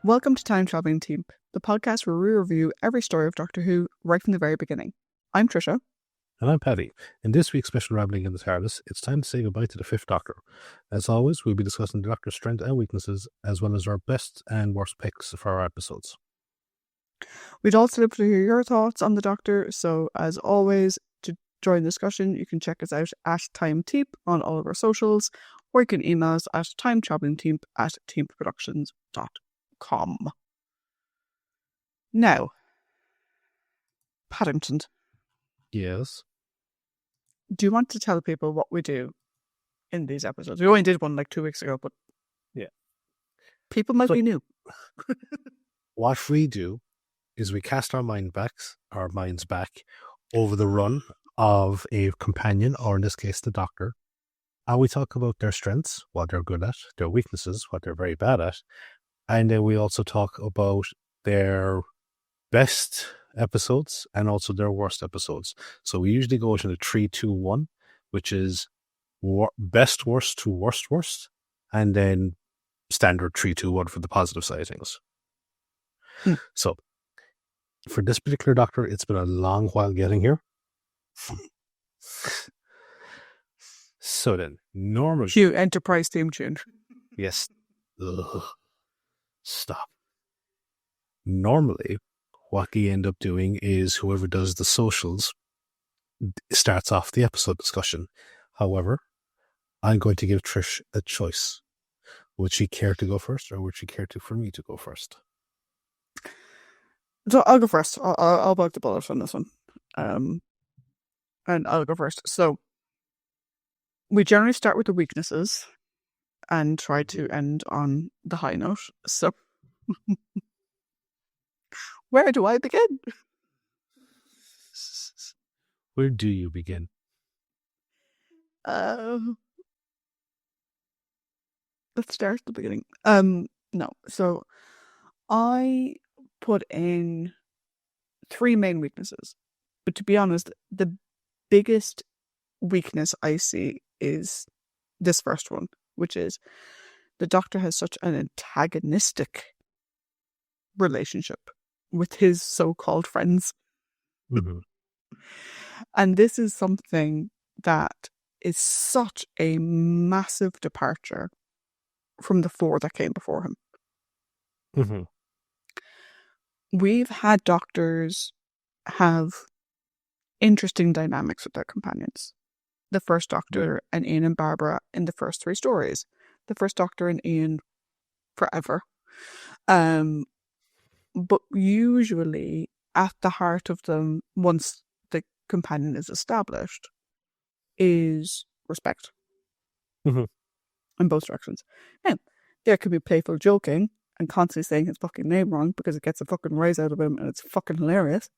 Welcome to Time Traveling Team, the podcast where we review every story of Doctor Who right from the very beginning. I'm Tricia. And I'm Paddy. In this week's special Rambling in the TARDIS, it's time to say goodbye to the Fifth Doctor. As always, we'll be discussing the Doctor's strengths and weaknesses, as well as our best and worst picks for our episodes. We'd also love to hear your thoughts on the Doctor, so as always, to join the discussion, you can check us out at TimeTeep on all of our socials, or you can email us at timetravelingteam@teamproductions.com. Now, Paddington. Yes. Do you want to tell people what we do in these episodes? We only did one like 2 weeks ago, but yeah, people might be new. What we do is we cast our minds back over the run of a companion, or in this case, the Doctor, and we talk about their strengths, what they're good at, their weaknesses, what they're very bad at, and then we also talk about their best episodes and also their worst episodes. So we usually go into the 3-2-1, which is best worst to worst, and then standard 3-2-1 for the positive side of things. So for this particular Doctor, it's been a long while getting here. So then, normally... Cue Enterprise theme tune. Yes. Ugh. Stop. Normally, what we end up doing is whoever does the socials starts off the episode discussion. However, I'm going to give Trish a choice. Would she care to go first, or would she care for me to go first? So I'll go first. I'll bug the bullet on this one. And I'll go first. So we generally start with the weaknesses and try to end on the high note. So where do I begin? Where do you begin? Let's start at the beginning. No. So I put in 3 main weaknesses. But to be honest, the biggest weakness I see is this first one, which is the Doctor has such an antagonistic relationship with his so-called friends. Mm-hmm. And this is something that is such a massive departure from the 4 that came before him. Mm-hmm. We've had Doctors have interesting dynamics with their companions. The first Doctor and Ian and Barbara in the first 3 stories. The first Doctor and Ian forever. But usually at the heart of them, once the companion is established, is respect. Mm-hmm. In both directions. Now, there could be playful joking and constantly saying his fucking name wrong because it gets a fucking rise out of him and it's fucking hilarious.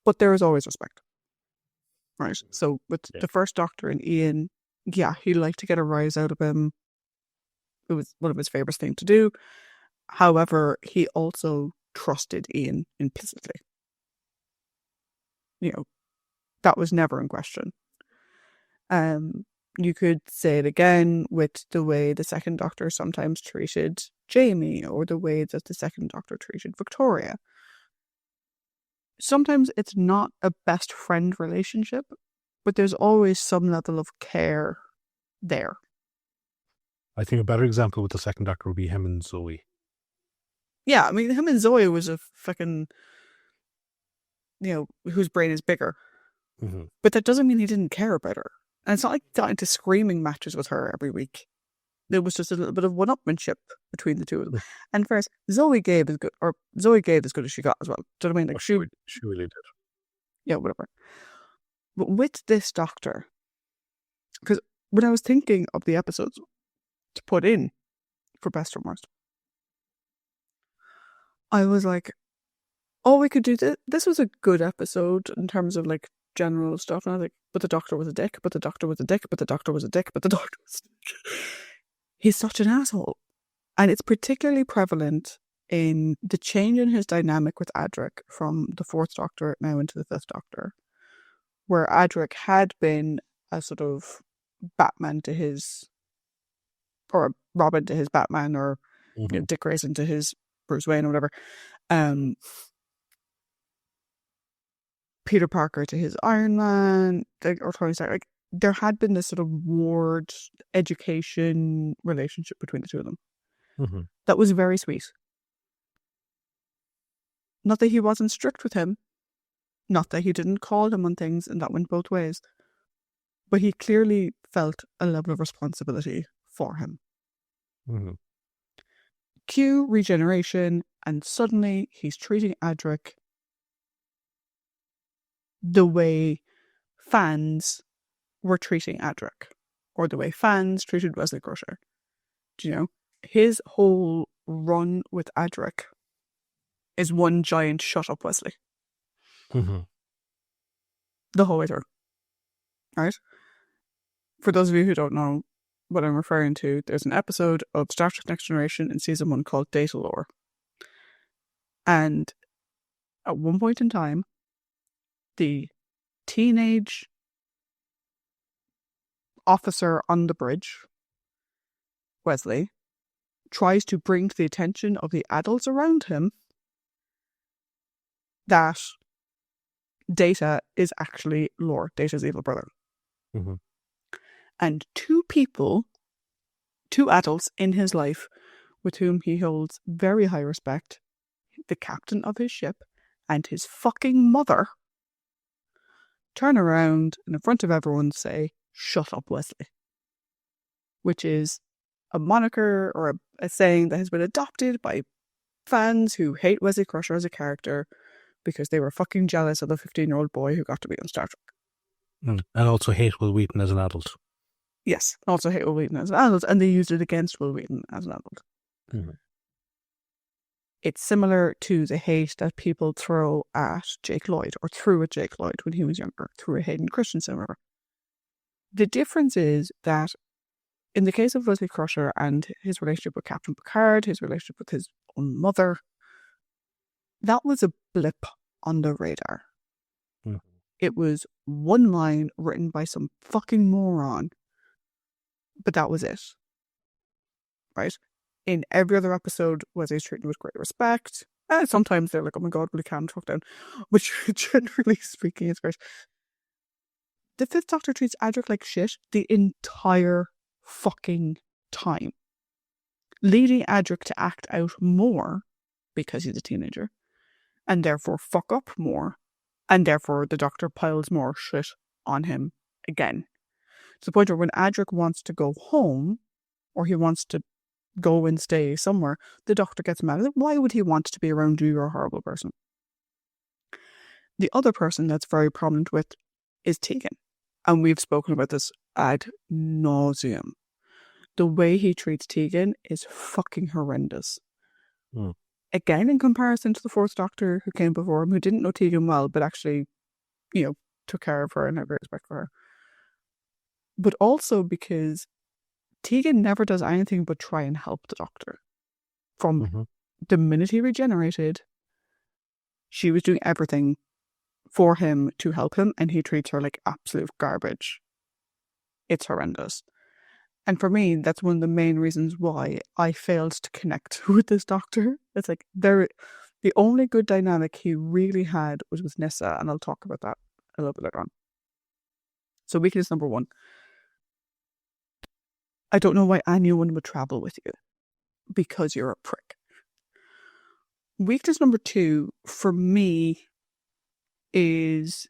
But there is always respect. Right? So with the first Doctor and Ian, yeah, he liked to get a rise out of him. It was one of his favourite things to do. However, he also trusted Ian implicitly. You know, that was never in question. You could say it again with the way the second Doctor sometimes treated Jamie, or the way that the second Doctor treated Victoria. Sometimes it's not a best friend relationship, but there's always some level of care there. I think a better example with the second Doctor would be him and Zoe. Yeah, I mean, him and Zoe was a fucking, whose brain is bigger. Mm-hmm. But that doesn't mean he didn't care about her. And it's not like he got into screaming matches with her every week. There was just a little bit of one-upmanship between the two of them. And first, Zoe gave as good as she got as well. Do you know what I mean? Like, she really did. Yeah, whatever. But with this Doctor, because when I was thinking of the episodes to put in for best or worst, I was like, oh, we could do this. This was a good episode in terms of like general stuff. And I was like, but the Doctor was a dick, but the Doctor was a dick, but the Doctor was a dick, but the Doctor was a dick. He's such an asshole. And it's particularly prevalent in the change in his dynamic with Adric from the 4th Doctor now into the 5th Doctor, where Adric had been a sort of Batman to his, or Robin to his Batman, or Mm-hmm. Dick Grayson to his Bruce Wayne or whatever. Peter Parker to his Iron Man, or Tony Stark. Like, there had been this sort of ward education relationship between the two of them. Mm-hmm. That was very sweet. Not that he wasn't strict with him, not that he didn't call him on things, and that went both ways. But he clearly felt a level of responsibility for him. Mm-hmm. Cue regeneration, and suddenly he's treating Adric the way fans were treating Adric, or the way fans treated Wesley Crusher. Do you know? His whole run with Adric is one giant shut up Wesley. Mm-hmm. The whole way through. Right? For those of you who don't know what I'm referring to, there's an episode of Star Trek Next Generation in season 1 called Data Lore. And at one point in time, the teenage officer on the bridge, Wesley, tries to bring to the attention of the adults around him that Data is actually Lore, Data's evil brother. Mm-hmm. And two adults in his life with whom he holds very high respect, the captain of his ship and his fucking mother, turn around and in front of everyone say, "Shut up, Wesley." Which is a moniker or a saying that has been adopted by fans who hate Wesley Crusher as a character because they were fucking jealous of the 15-year-old boy who got to be on Star Trek. And also hate Will Wheaton as an adult. Yes, also hate Will Wheaton as an adult, and they used it against Will Wheaton as an adult. Mm-hmm. It's similar to the hate that people throw at Jake Lloyd, or threw at Jake Lloyd when he was younger, threw at Hayden Christensen, or whatever. The difference is that in the case of Wesley Crusher and his relationship with Captain Picard, his relationship with his own mother, that was a blip on the radar. Mm-hmm. It was one line written by some fucking moron, but that was it. Right? In every other episode, Wesley's treated with great respect. And sometimes they're like, "Oh my god, will you calm the fuck down?" Which, generally speaking, is great. The Fifth Doctor treats Adric like shit the entire fucking time, leading Adric to act out more because he's a teenager, and therefore fuck up more, and therefore the Doctor piles more shit on him again. To the point where when Adric wants to go home, or he wants to go and stay somewhere, the Doctor gets mad. Why would he want to be around you? You're a horrible person. The other person that's very prominent with is Tegan. And we've spoken about this ad nauseum. The way he treats Tegan is fucking horrendous. Mm. Again, in comparison to the Fourth Doctor who came before him, who didn't know Tegan well, but actually, took care of her and had great respect for her. But also because Tegan never does anything but try and help the Doctor. From the minute he regenerated, she was doing everything for him to help him, and he treats her like absolute garbage. It's horrendous. And for me, that's one of the main reasons why I failed to connect with this Doctor. It's like, the only good dynamic he really had was with Nyssa, and I'll talk about that a little bit later on. So weakness number 1. I don't know why anyone would travel with you. Because you're a prick. Weakness number 2, for me, is,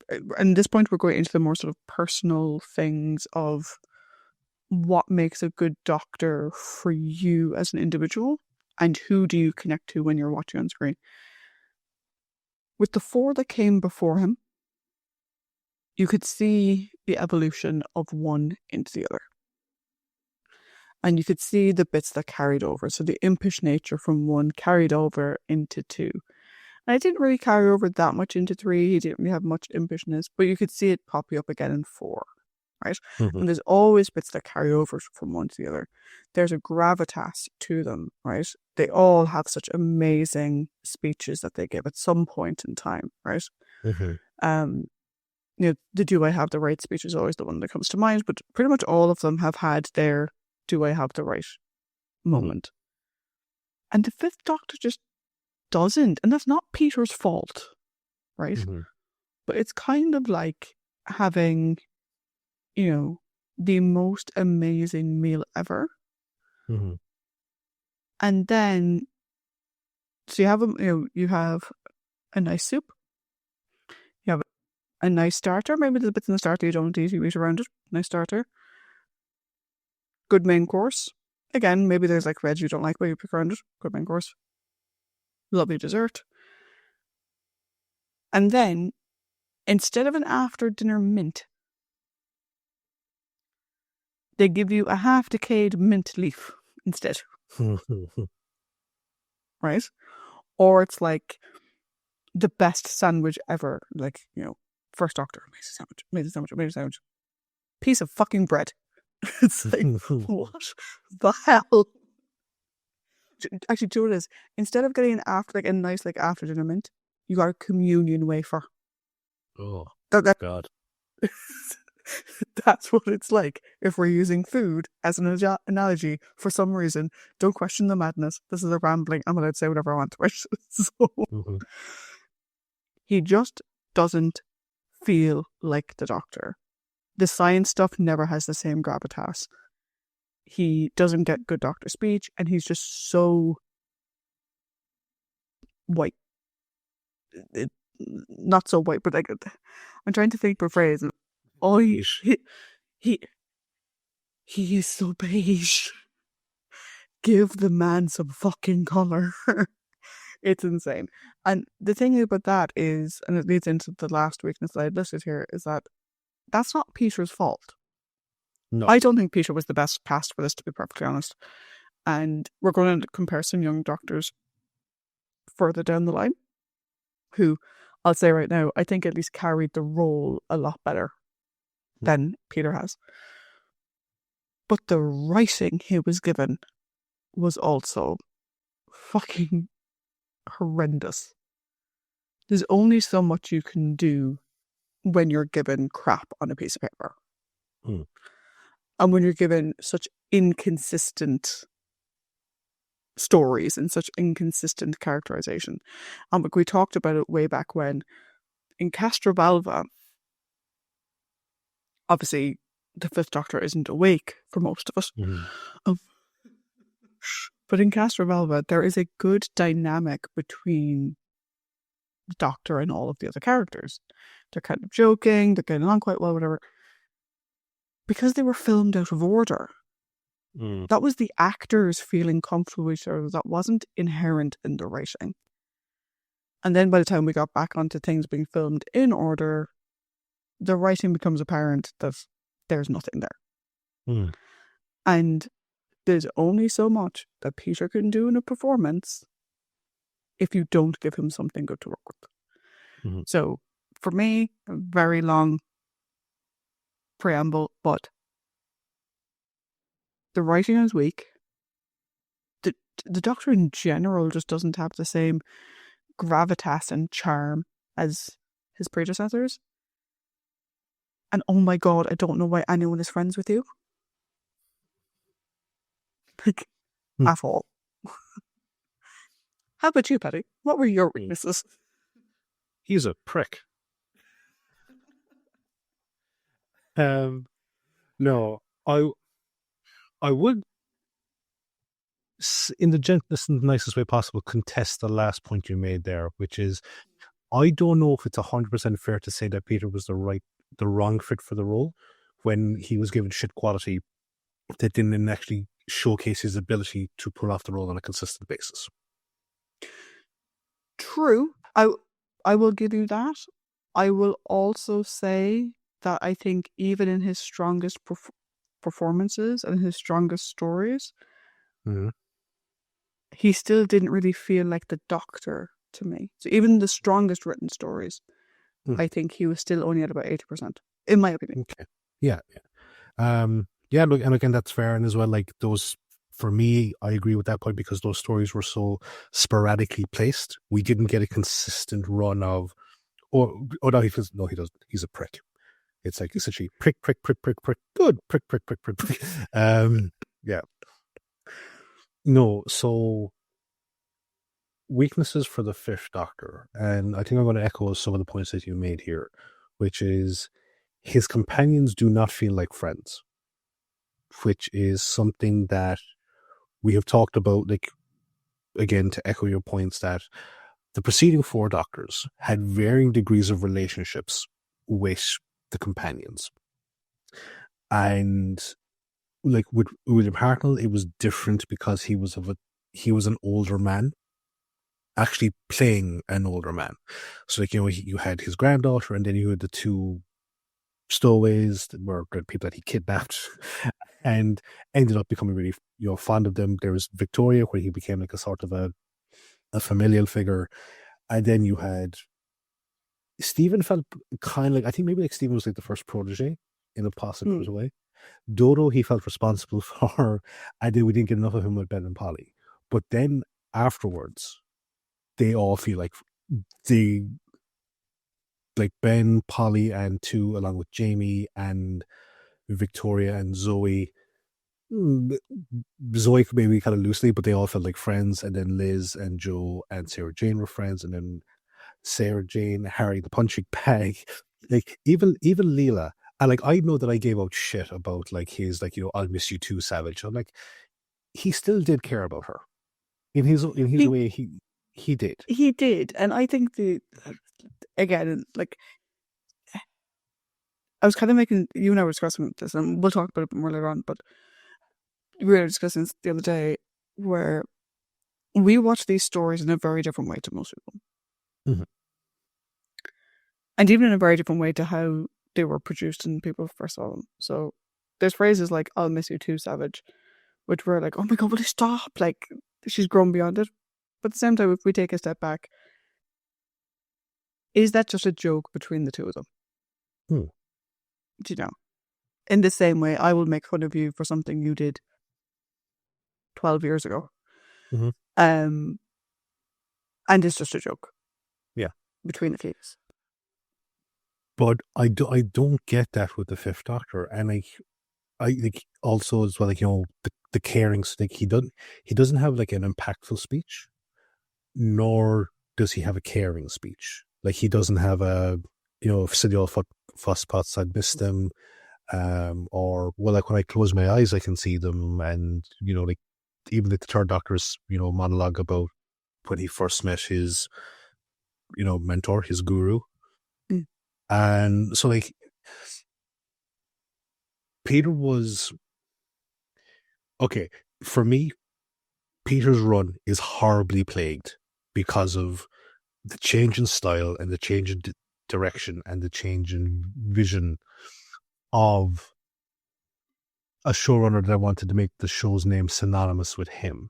and at this point we're going into the more sort of personal things of what makes a good Doctor for you as an individual, and who do you connect to when you're watching on screen. With the 4 that came before him, you could see the evolution of one into the other. And you could see the bits that carried over. So the impish nature from 1 carried over into 2. And it didn't really carry over that much into 3. He didn't really have much impishness, but you could see it popping up again in 4. Right? And there's always bits that carry over from one to the other. There's a gravitas to them, right? They all have such amazing speeches that they give at some point in time, right? The "Do I have the right" speech is always the one that comes to mind, but pretty much all of them have had their "Do I have the right" moment. And the Fifth Doctor just doesn't. And that's not Peter's fault, right? Mm-hmm. But it's kind of like having, the most amazing meal ever. Mm-hmm. And then, so you have a nice soup. You have a nice starter. Maybe there's bits in the starter you don't eat, you eat around it. Nice starter. Good main course. Again, maybe there's like veg you don't like, but you pick around it. Good main course. Lovely dessert. And then, instead of an after dinner mint, they give you a half decayed mint leaf instead. Right? Or it's like the best sandwich ever. Like, First Doctor, amazing sandwich. Piece of fucking bread. It's like, what the hell? Actually, do you know what it is? Instead of getting a nice after dinner mint, you got a communion wafer. Oh, God. That's what it's like if we're using food as an analogy for some reason. Don't question the madness. This is a rambling. I'm allowed to say whatever I want, right? So, he just doesn't feel like the Doctor. The science stuff never has the same gravitas. He doesn't get good Doctor speech, and he's just so white. Not so white, but I'm trying to think of a phrase. Oh, he is so beige. Give the man some fucking colour. It's insane. And the thing about that is, and it leads into the last weakness that I listed here, is that that's not Peter's fault. No. I don't think Peter was the best cast for this, to be perfectly honest. And we're going to compare some young doctors further down the line, who, I'll say right now, I think at least carried the role a lot better than Peter has. But the writing he was given was also fucking horrendous. There's only so much you can do when you're given crap on a piece of paper. And when you're given such inconsistent stories and such inconsistent characterization. And we talked about it way back when. In Castrovalva, obviously the Fifth Doctor isn't awake for most of us. But in Castrovalva, there is a good dynamic between the Doctor and all of the other characters. They're kind of joking, they're getting on quite well, whatever. Because they were filmed out of order. That was the actors feeling comfortable with each other. That wasn't inherent in the writing. And then by the time we got back onto things being filmed in order, the writing becomes apparent that there's nothing there. And there's only so much that Peter can do in a performance if you don't give him something good to work with. So, for me, a very long preamble, but the writing is weak. The Doctor in general just doesn't have the same gravitas and charm as his predecessors. And oh my god, I don't know why anyone is friends with you. At all. How about you, Paddy? What were your weaknesses? He's a prick. No, I would, in the gentlest and nicest way possible, contest the last point you made there, which is, I don't know if it's 100% fair to say that Peter was the wrong fit for the role when he was given shit quality that didn't actually showcase his ability to pull off the role on a consistent basis. True. I will give you that. I will also say that I think even in his strongest performances and his strongest stories, he still didn't really feel like the Doctor to me. So even the strongest written stories, I think he was still only at about 80%, in my opinion. Okay. Yeah. Yeah, look, and again, that's fair. And as well, like those, for me, I agree with that point because those stories were so sporadically placed. We didn't get a consistent run of, no, he doesn't. He's a prick. It's like essentially prick, good, prick. Yeah. No, so weaknesses for the Fifth Doctor, and I think I'm going to echo some of the points that you made here, which is his companions do not feel like friends, which is something that we have talked about, like, again, to echo your points, that the preceding four Doctors had varying degrees of relationships with the companions. And like with William Hartnell, it was different because he was an older man, actually playing an older man. So like, you had his granddaughter, and then you had the two stowaways that were the people that he kidnapped and ended up becoming really fond of them. There was Victoria, where he became like a sort of a familial figure. And then you had Stephen, felt kind of like, I think maybe like Stephen was like the first protege in a positive way. Dodo, he felt responsible for, and then we didn't get enough of him with Ben and Polly. But then afterwards, they all feel like Ben, Polly, and two, along with Jamie and Victoria and Zoe. Zoe maybe kind of loosely, but they all felt like friends. And then Liz and Joe and Sarah Jane were friends, and then Sarah Jane, Harry the punching bag, like even Leela. And like, I know that I gave out shit about like his, like, I'll miss you too, Savage. I'm like, he still did care about her in his way. He did. He did, and I think again, like, I was kind of making, you and I were discussing this, and we'll talk about it more later on, but we were discussing this the other day, where we watch these stories in a very different way to most people. Mm-hmm. And even in a very different way to how they were produced and people first saw them. So there's phrases like, I'll miss you too, Savage, which were like, oh my God, will you stop? Like, she's grown beyond it. But at the same time, if we take a step back, is that just a joke between the two of them? Do you know? In the same way, I will make fun of you for something you did 12 years ago. Mm-hmm. And it's just a joke. Yeah. Between the keys. But I don't get that with the Fifth Doctor. And I like also as well, like, the caring, like, he doesn't have like an impactful speech, nor does he have a caring speech. Like, he doesn't have a, city all fuss pots, I'd miss them. Or, well, like, when I close my eyes, I can see them. And, like, even like the Third Doctor's, monologue about when he first met his, mentor, his guru. And so, like, Peter was, okay, for me, Peter's run is horribly plagued because of the change in style and the change in direction and the change in vision of a showrunner that wanted to make the show's name synonymous with him.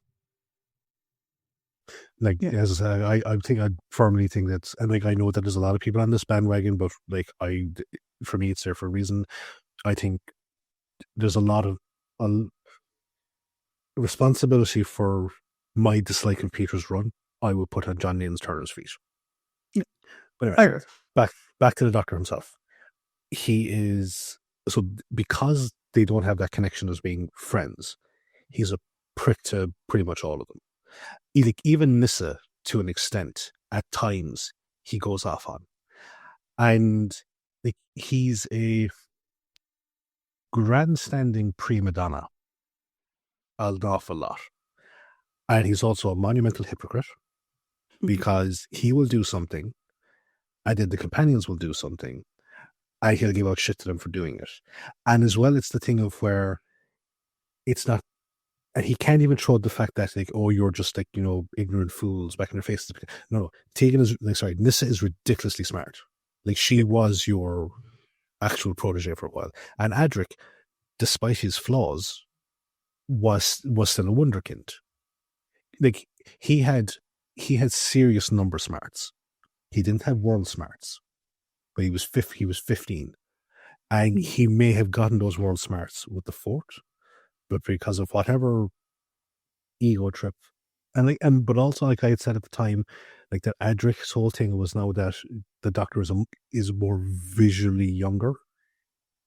Like, as I think, I firmly think that's, and like, I know that there's a lot of people on this bandwagon, but like, for me, it's there for a reason. I think there's a lot of responsibility for my dislike of Peter's run. I would put on John Nance Turner's feet. Yeah. But anyway, back to the Doctor himself. He is, so because they don't have that connection as being friends, he's a prick to pretty much all of them. Even Nissa, to an extent, at times, he goes off on. And like, he's a grandstanding prima donna an awful lot. And he's also a monumental hypocrite, because he will do something, and then the companions will do something, and he'll give out shit to them for doing it. And as well, it's the thing of where it's not, and he can't even throw the fact that, like, oh, you're just like, ignorant fools back in their faces. No, Nissa is ridiculously smart. Like, she was your actual protege for a while. And Adric, despite his flaws, was still a wunderkind. Like, he had serious number smarts. He didn't have world smarts, but he was 15. And he may have gotten those world smarts with the Fort, but because of whatever ego trip, but also, like I had said at the time, like, that Adric's whole thing was now that the Doctor is more visually younger.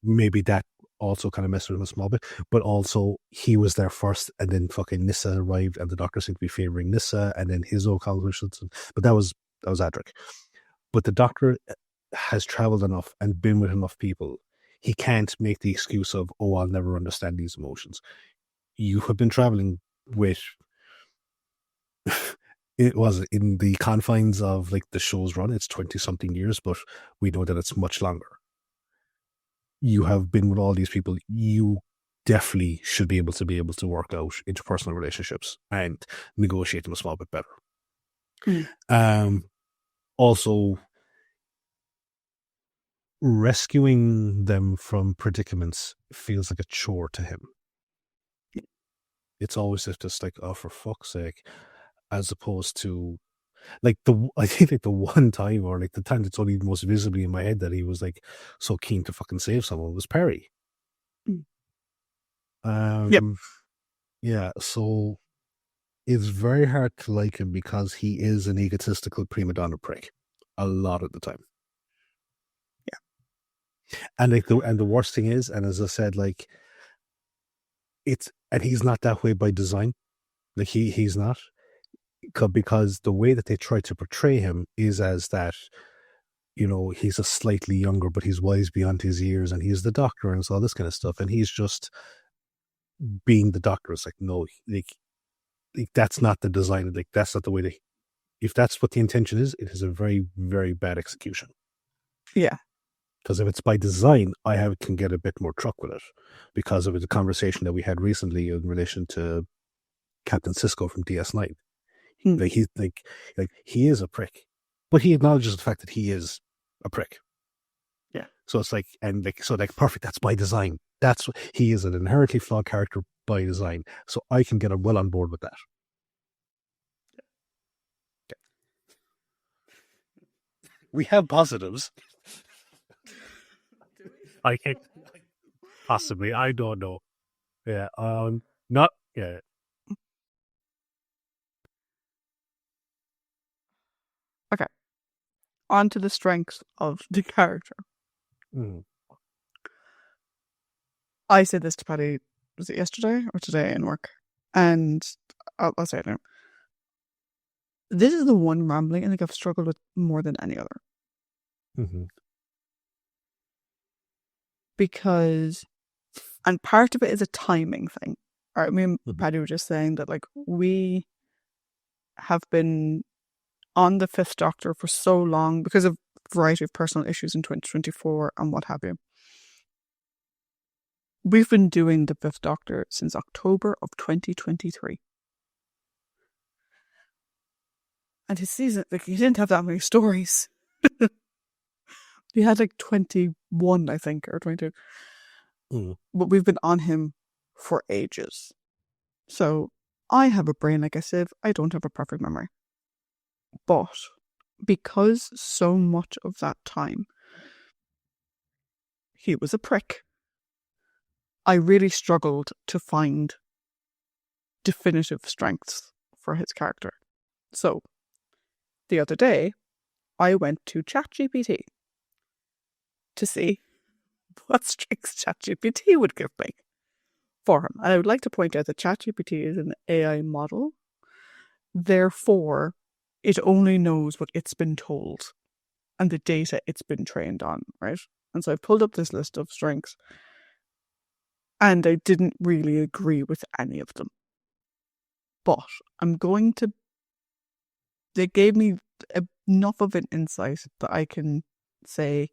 Maybe that also kind of messed with him a small bit, but also he was there first, and then fucking Nissa arrived, and the Doctor seemed to be favoring Nissa, and then his own conversations. But that was Adric. But the Doctor has traveled enough and been with enough people. He can't make the excuse of, oh, I'll never understand these emotions. You have been traveling with it was in the confines of like the show's run, it's 20 something years, but we know that it's much longer. You have been with all these people. You definitely should be able to work out interpersonal relationships and negotiate them a small bit better. Also, rescuing them from predicaments feels like a chore to him. It's always just like, oh, for fuck's sake, as opposed to like I think like the one time, or like the time that's only most visibly in my head that he was like so keen to fucking save someone was Perry. Yep. Yeah, so it's very hard to like him because he is an egotistical prima donna prick a lot of the time. Yeah. And like the worst thing is, and as I said, like and he's not that way by design. Like he's not, because the way that they try to portray him is as that, you know, he's a slightly younger, but he's wise beyond his years, and he's the Doctor, and it's all this kind of stuff, and he's just being the Doctor. It's like, no, like that's not the design. Like that's not the way if that's what the intention is, it is a very, very bad execution. Yeah. Because if it's by design, can get a bit more truck with it, because of the conversation that we had recently in relation to Captain Sisko from DS9. Like he's like he is a prick, but he acknowledges the fact that he is a prick. Yeah. So it's like, and like, so like, perfect. That's by design. He is an inherently flawed character by design. So I can get well on board with that. Okay. We have positives. I can't possibly. I don't know. Yeah. Not. Yeah. Okay. On to the strengths of the character. I said this to Paddy, was it yesterday or today in work? And I'll say it now. This is the one rambling I think I've struggled with more than any other. Because, and part of it is a timing thing. All right, me and Paddy were just saying that, like, we have been on the Fifth Doctor for so long because of a variety of personal issues in 2024 and what have you. We've been doing the Fifth Doctor since October of 2023. And his season, like, he didn't have that many stories. He had like 21, I think, or 22. But we've been on him for ages. So I have a brain like a sieve. I don't have a perfect memory. But because so much of that time he was a prick, I really struggled to find definitive strengths for his character. So the other day, I went to ChatGPT to see what strengths ChatGPT would give me for him. And I would like to point out that ChatGPT is an AI model. Therefore, it only knows what it's been told and the data it's been trained on, right? And so I pulled up this list of strengths and I didn't really agree with any of them. But they gave me enough of an insight that I can say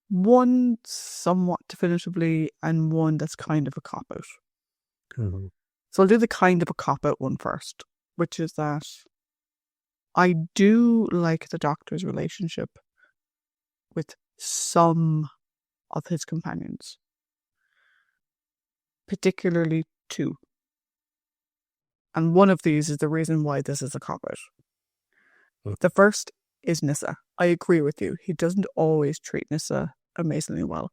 one somewhat definitively and one that's kind of a cop-out. So I'll do the kind of a cop-out one first, which is that I do like the Doctor's relationship with some of his companions, particularly two. And one of these is the reason why this is a cop-out. The first is Nissa. I agree with you. He doesn't always treat Nissa amazingly well.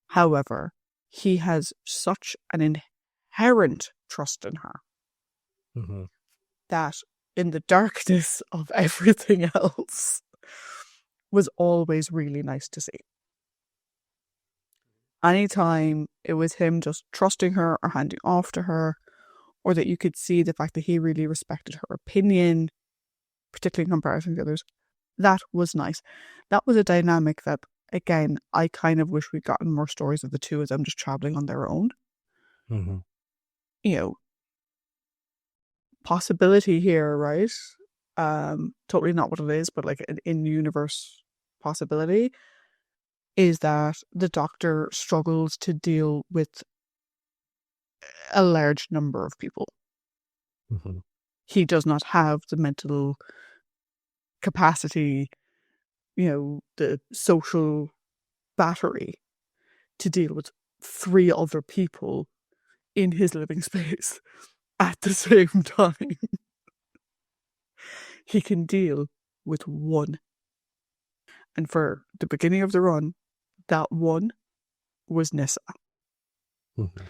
However, he has such an inherent trust in her that in the darkness of everything else was always really nice to see. anytime it was him just trusting her or handing off to her, or that you could see the fact that he really respected her opinion, particularly in comparison to the others, that was nice. That was a dynamic that, again, I kind of wish we'd gotten more stories of the two of them just traveling on their own. Mm-hmm. You know, possibility here, right? Totally not what it is, but like an in-universe possibility is that the Doctor struggles to deal with a large number of people. Mm-hmm. He does not have the mental capacity, the social battery to deal with 3 other people in his living space at the same time. He can deal with 1. And for the beginning of the run, that 1 was Nissa. Mm-hmm.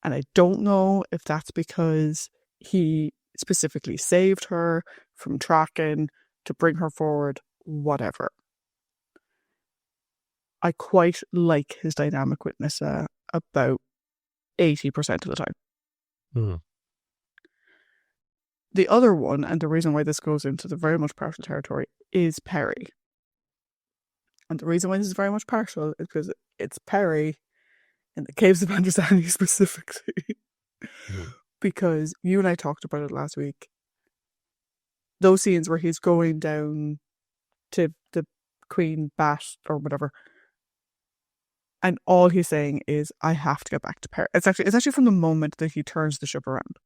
And I don't know if that's because he specifically saved her from tracking to bring her forward, whatever. I quite like his dynamic with Nissa about 80% of the time. Mm-hmm. The other one, and the reason why this goes into the very much partial territory, is Perry. And the reason why this is very much partial is because it's Perry in the Caves of Androsani specifically. Mm-hmm. Because you and I talked about it last week. Those scenes where he's going down to the Queen Bat or whatever, and all he's saying is, I have to get back to Perry. It's actually from the moment that he turns the ship around.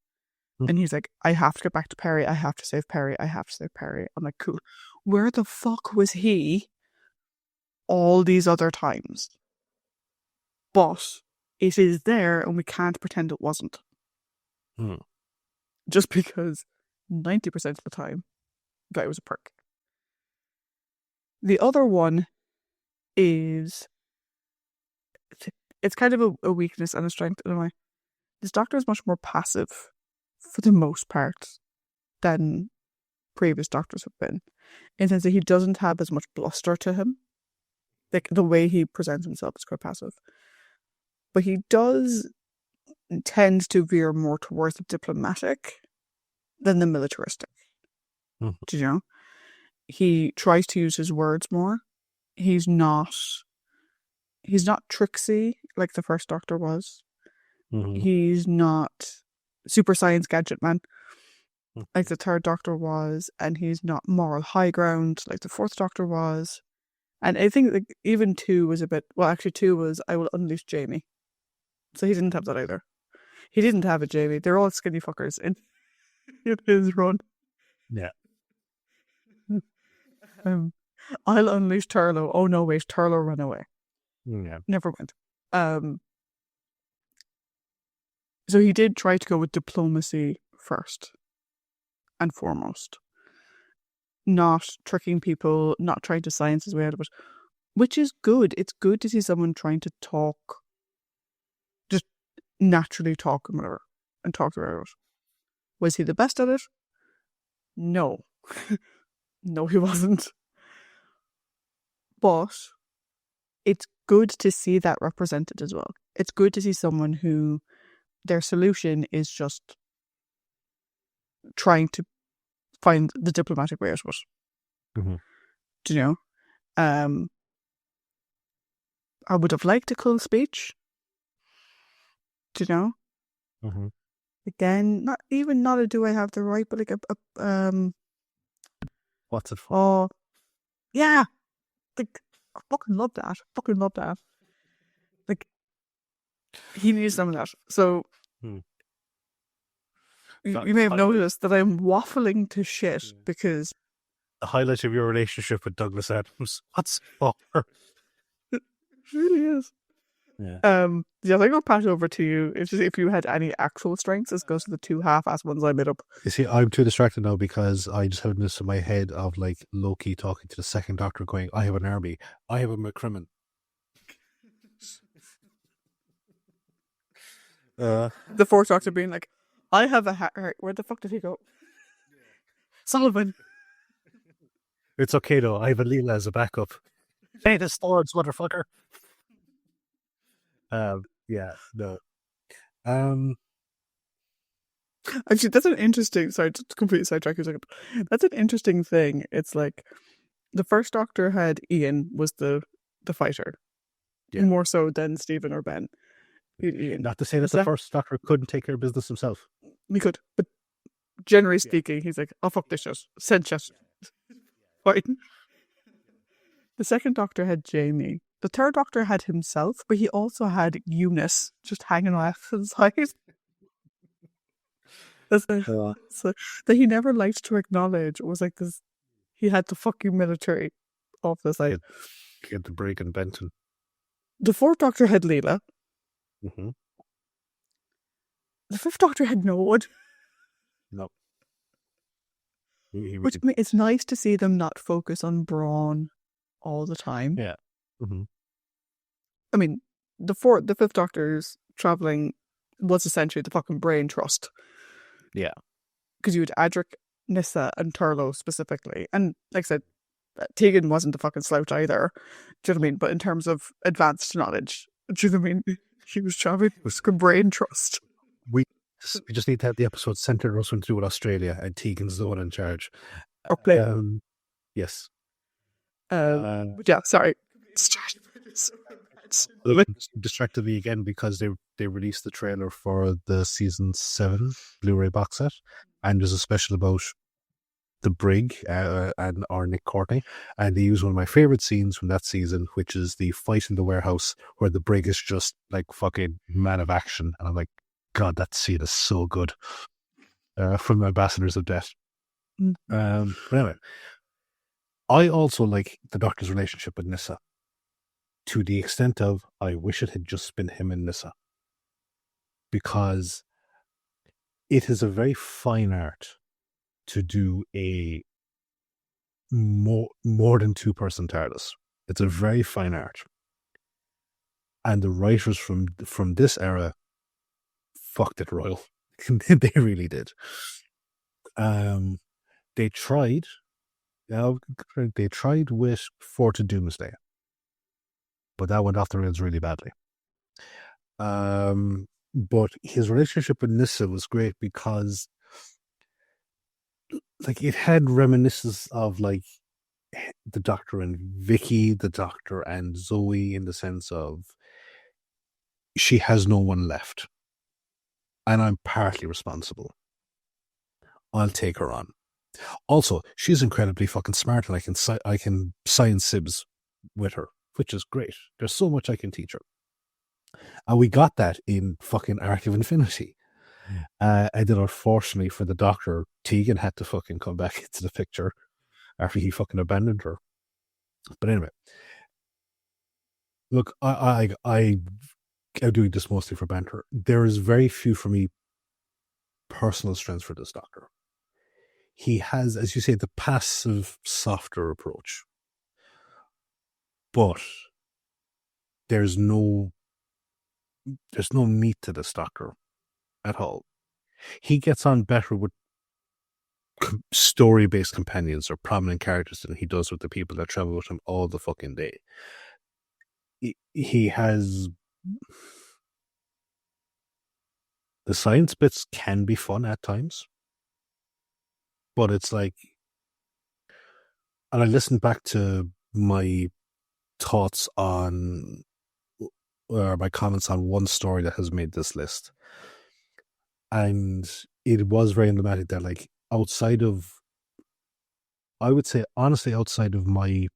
Mm-hmm. And he's like, I have to get back to Perry, I have to save Perry, I have to save Perry. I'm like, cool. Where the fuck was he all these other times? But it is there and we can't pretend it wasn't. Mm-hmm. Just because 90% of the time, the guy was a perk. The other one is, it's kind of a weakness and a strength in a way. This Doctor is much more passive for the most part than previous Doctors have been, in the sense that he doesn't have as much bluster to him. Like, the way he presents himself is quite passive. But he does tend to veer more towards the diplomatic than the militaristic. Mm-hmm. Do you know? He tries to use his words more. He's not tricksy like the first Doctor was. Mm-hmm. He's not super science gadget man like the third Doctor was, and he's not moral high ground like the fourth Doctor was. And I think like, even 2 was a bit, well, actually 2 was, I will unleash Jamie. So he didn't have that either. He didn't have a Jamie. They're all skinny fuckers in his run. Yeah. I'll unleash Turlo. Oh no, wait, Turlo ran away. Yeah. Never went. So he did try to go with diplomacy first and foremost. Not tricking people, not trying to science his way out of it. Which is good. It's good to see someone trying to talk, just naturally talk and whatever, and talk about it. Was he the best at it? No. No, he wasn't. But it's good to see that represented as well. It's good to see someone who their solution is just trying to find the diplomatic way out of it. Mm-hmm. Do you know? I would have liked a cool speech. Do you know? Mm-hmm. Again, not a do I have the right, but like a What's it for? oh yeah, like I fucking love that. Like, he needs some of that. So you may have noticed that I'm waffling to shit because the highlight of your relationship with Douglas Adams. What's for? It really is. Yeah. Yeah, I think I'll pass over to you if you had any actual strengths as opposed to the 2 half-ass ones I made up. You see, I'm too distracted now because I just have this in my head of like Loki talking to the second Doctor going, I have an army. I have a McCrimmon. The fourth Doctor being like, I have a hat. Where the fuck did he go? Sullivan. It's okay though. I have a Leela as a backup. Hey, the swords, motherfucker. Yeah, no. Um, Actually, that's an interesting. Sorry, to completely sidetrack you a second. That's an interesting thing. It's like the first Doctor had Ian was the fighter yeah. more so than Stephen or Ben. Ian. Not to say that the Sec- first Doctor couldn't take care of business himself. we could, but generally Yeah. speaking, he's like, "Oh fuck this shit, send shit." Fine. The second Doctor had Jamie. The third Doctor had himself, but he also had Eunice just hanging off his side. That's a, Uh, so, that he never liked to acknowledge. It was like this. He had the fucking military off the side. get the break in Benton. The fourth Doctor had Leela. Mm-hmm. The fifth Doctor had no one. No. Which, I mean, it's nice to see them not focus on brawn all the time. Yeah. Mm-hmm. I mean, the fifth Doctor's traveling was essentially the fucking brain trust. Yeah. Because you had Adric, Nissa, and Turlo specifically. And like I said, Tegan wasn't the fucking slouch either. Do you know what I mean? But in terms of advanced knowledge, do you know what I mean? He was traveling with brain trust. We just need to have the episode centered around something to do with Australia, and Tegan's the one in charge. Or play. Yes. But yeah, sorry. Distracted me again because they released the trailer for the season 7 Blu-ray box set, and there's a special about the brig and or Nick Courtney, and they use one of my favorite scenes from that season, which is the fight in the warehouse where the brig is just like fucking man of action, and I'm like, God, that scene is so good. From Ambassadors of Death. But anyway, I also like the Doctor's relationship with Nissa, to the extent of I wish it had just been him and Nissa, because it is a very fine art to do a more than two-person TARDIS. It's a very fine art, and the writers from this era fucked it royal. They really did. They tried. They tried with Fort of Doomsday, but that went off the rails really badly. But his relationship with Nissa was great because, like, it had reminiscences of like the Doctor and Vicky, the Doctor and Zoe, in the sense of she has no one left, and I'm partly responsible. I'll take her on. Also, she's incredibly fucking smart, and I can science sibs with her, which is great. There's so much I can teach her. And we got that in fucking Arc of Infinity. And then unfortunately for the Doctor, Tegan had to fucking come back into the picture after he fucking abandoned her. But anyway, look, I'm doing this mostly for banter. There is very few for me personal strengths for this Doctor. He has, as you say, the passive, softer approach. But there's no meat to this Doctor at all. He gets on better with story-based companions or prominent characters than he does with the people that travel with him all the fucking day. He has... The science bits can be fun at times, but it's like... And I listened back to my thoughts on... or my comments on one story that has made this list. And it was very emblematic that, like, outside of... I would say, honestly, outside of my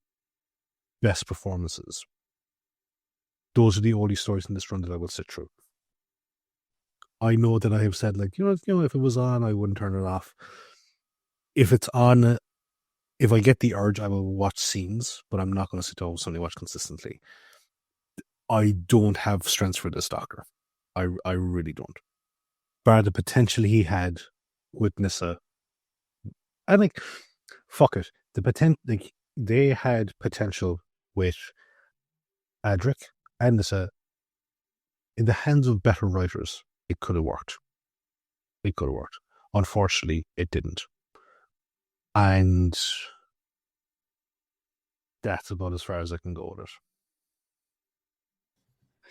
best performances, those are the only stories in this run that I will sit through. I know that I have said, like, you know, if it was on, I wouldn't turn it off. If it's on, if I get the urge, I will watch scenes, but I'm not going to sit down and suddenly watch consistently. I don't have strengths for this Doctor. I really don't. Bar the potential he had with Nissa. And, like, fuck it. Like, they had potential with Adric and Nissa. In the hands of better writers, it could have worked. It could have worked. Unfortunately, it didn't. And that's about as far as I can go with it.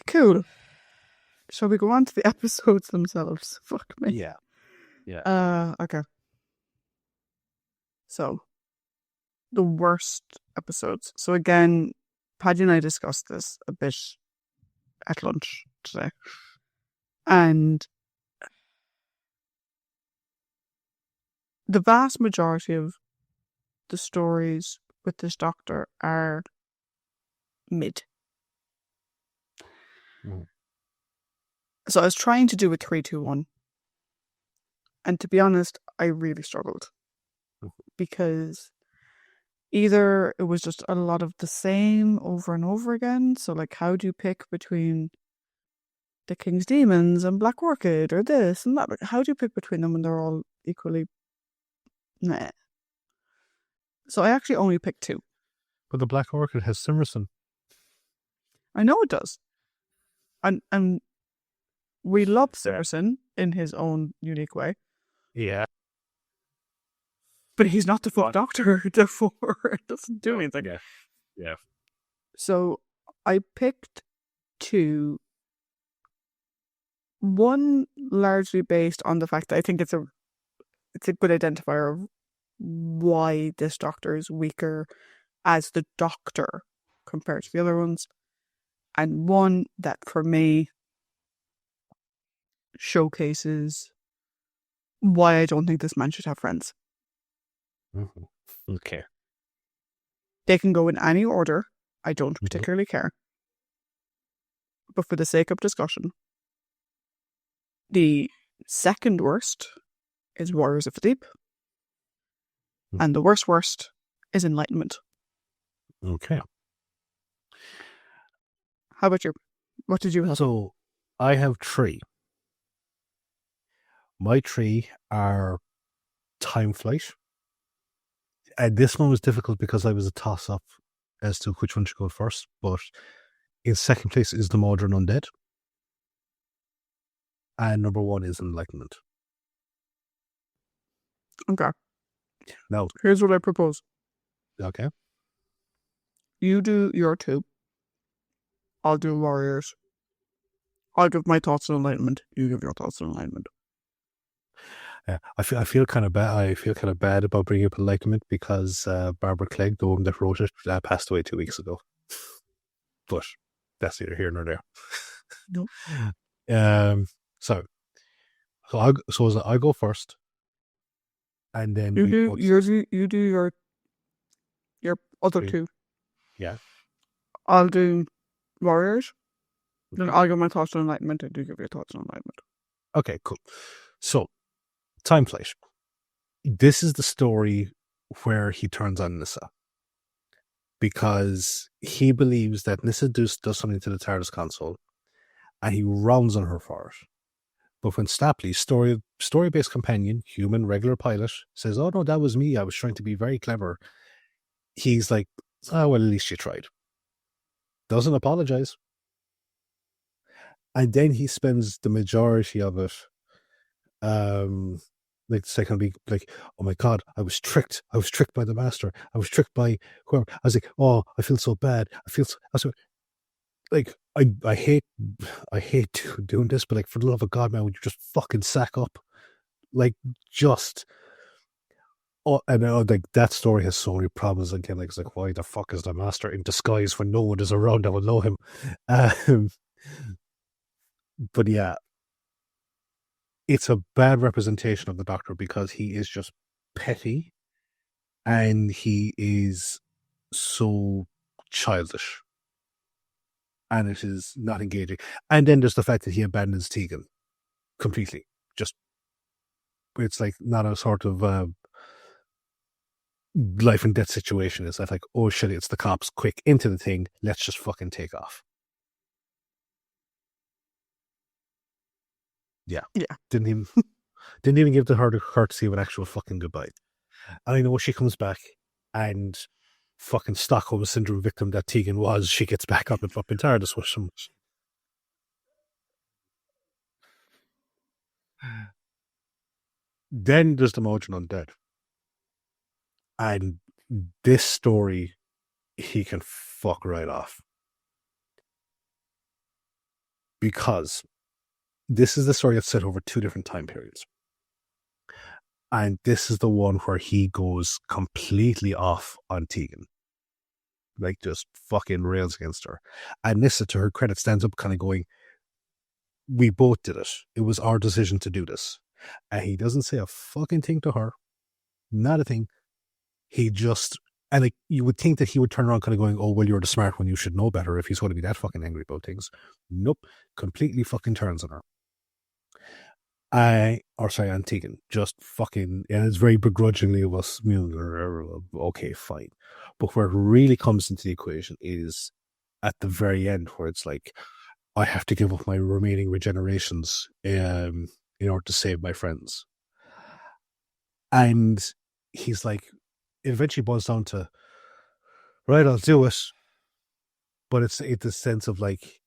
Cool. Shall we go on to the episodes themselves? Fuck me. Yeah. Yeah. Okay. So, the worst episodes. So again, Paddy and I discussed this a bit at lunch today. And the vast majority of the stories with this doctor are mid. Mm. So I was trying to do a 3-2-1. And to be honest, I really struggled. Because either it was just a lot of the same over and over again. So like, how do you pick between the King's Demons and Black Orchid or this and that? Like, how do you pick between them when they're all equally meh? So I actually only picked 2. But the Black Orchid has Simerson. I know it does. And we love Simerson in his own unique way. Yeah. But he's not the full doctor, therefore it doesn't do anything. Yeah. So I picked 2. One largely based on the fact that I think it's a good identifier of why this doctor is weaker as the doctor compared to the other ones. And one that for me showcases why I don't think this man should have friends. Mm-hmm. Okay. They can go in any order. I don't particularly care. But for the sake of discussion, the second worst is Warriors of the Deep. And the worst is Enlightenment. Okay. How about you? What did you have? So I have 3. My 3 are Time Flight. And this one was difficult because I was a toss-up as to which one should go first. But in second place is The Modern Undead. And number 1 is Enlightenment. Okay. Now, here's what I propose. Okay. You do your 2. I'll do Warriors. I'll give my thoughts on Enlightenment. You give your thoughts on Enlightenment. I feel kind of bad. I feel kind of bad about bringing up Enlightenment because Barbara Clegg, the woman that wrote it, passed away 2 weeks ago. But that's neither here nor there. Nope. So I go first, and then you do your other 2. Yeah. I'll do Warriors. Then I'll give my thoughts on Enlightenment, and you give your thoughts on Enlightenment. Okay, cool. So, Time Flight. This is the story where he turns on Nyssa. Because he believes that Nyssa does something to the TARDIS console, and he rounds on her for it. But when Stapley, story-based companion, human, regular pilot, says, "Oh no, that was me, I was trying to be very clever," he's like, "Oh, well, at least you tried." Doesn't apologize. And then he spends the majority of it, like the second week, like, "Oh my God, I was tricked. I was tricked by the master. I was tricked by whoever." I was like, "Oh, I feel so bad. I was like, I hate doing this, but like, for the love of God, man, would you just fucking sack up?" Like, just, and like, that story has so many problems again. Like, it's like, why the fuck is the master in disguise when no one is around that will know him? But yeah, it's a bad representation of the Doctor because he is just petty and he is so childish. And it is not engaging. And then there's the fact that he abandons Tegan completely. Just, it's like not a sort of life and death situation. It's like, oh shit, it's the cops, quick, into the thing, let's just fucking take off. Yeah. Didn't even give her the courtesy of an actual fucking goodbye. And I know she comes back and fucking Stockholm Syndrome victim that Tegan was, she gets back up in fucking TARDIS with some. Then there's the Modern Undead. And this story, he can fuck right off. Because this is the story that's set over 2 different time periods. And this is the one where he goes completely off on Tegan. Like, just fucking rails against her. And Nissa, to her credit, stands up kind of going, we both did it. It was our decision to do this. And he doesn't say a fucking thing to her. Not a thing. He just, and like, you would think that he would turn around kind of going, oh, well, you're the smart one, you should know better if he's going to be that fucking angry about things. Nope. Completely fucking turns on her. On Tegan, just fucking, and it's very begrudgingly, it was, okay, fine. But where it really comes into the equation is at the very end, where it's like, I have to give up my remaining regenerations in order to save my friends. And he's like, it eventually boils down to, right, I'll do it. But it's a sense of like,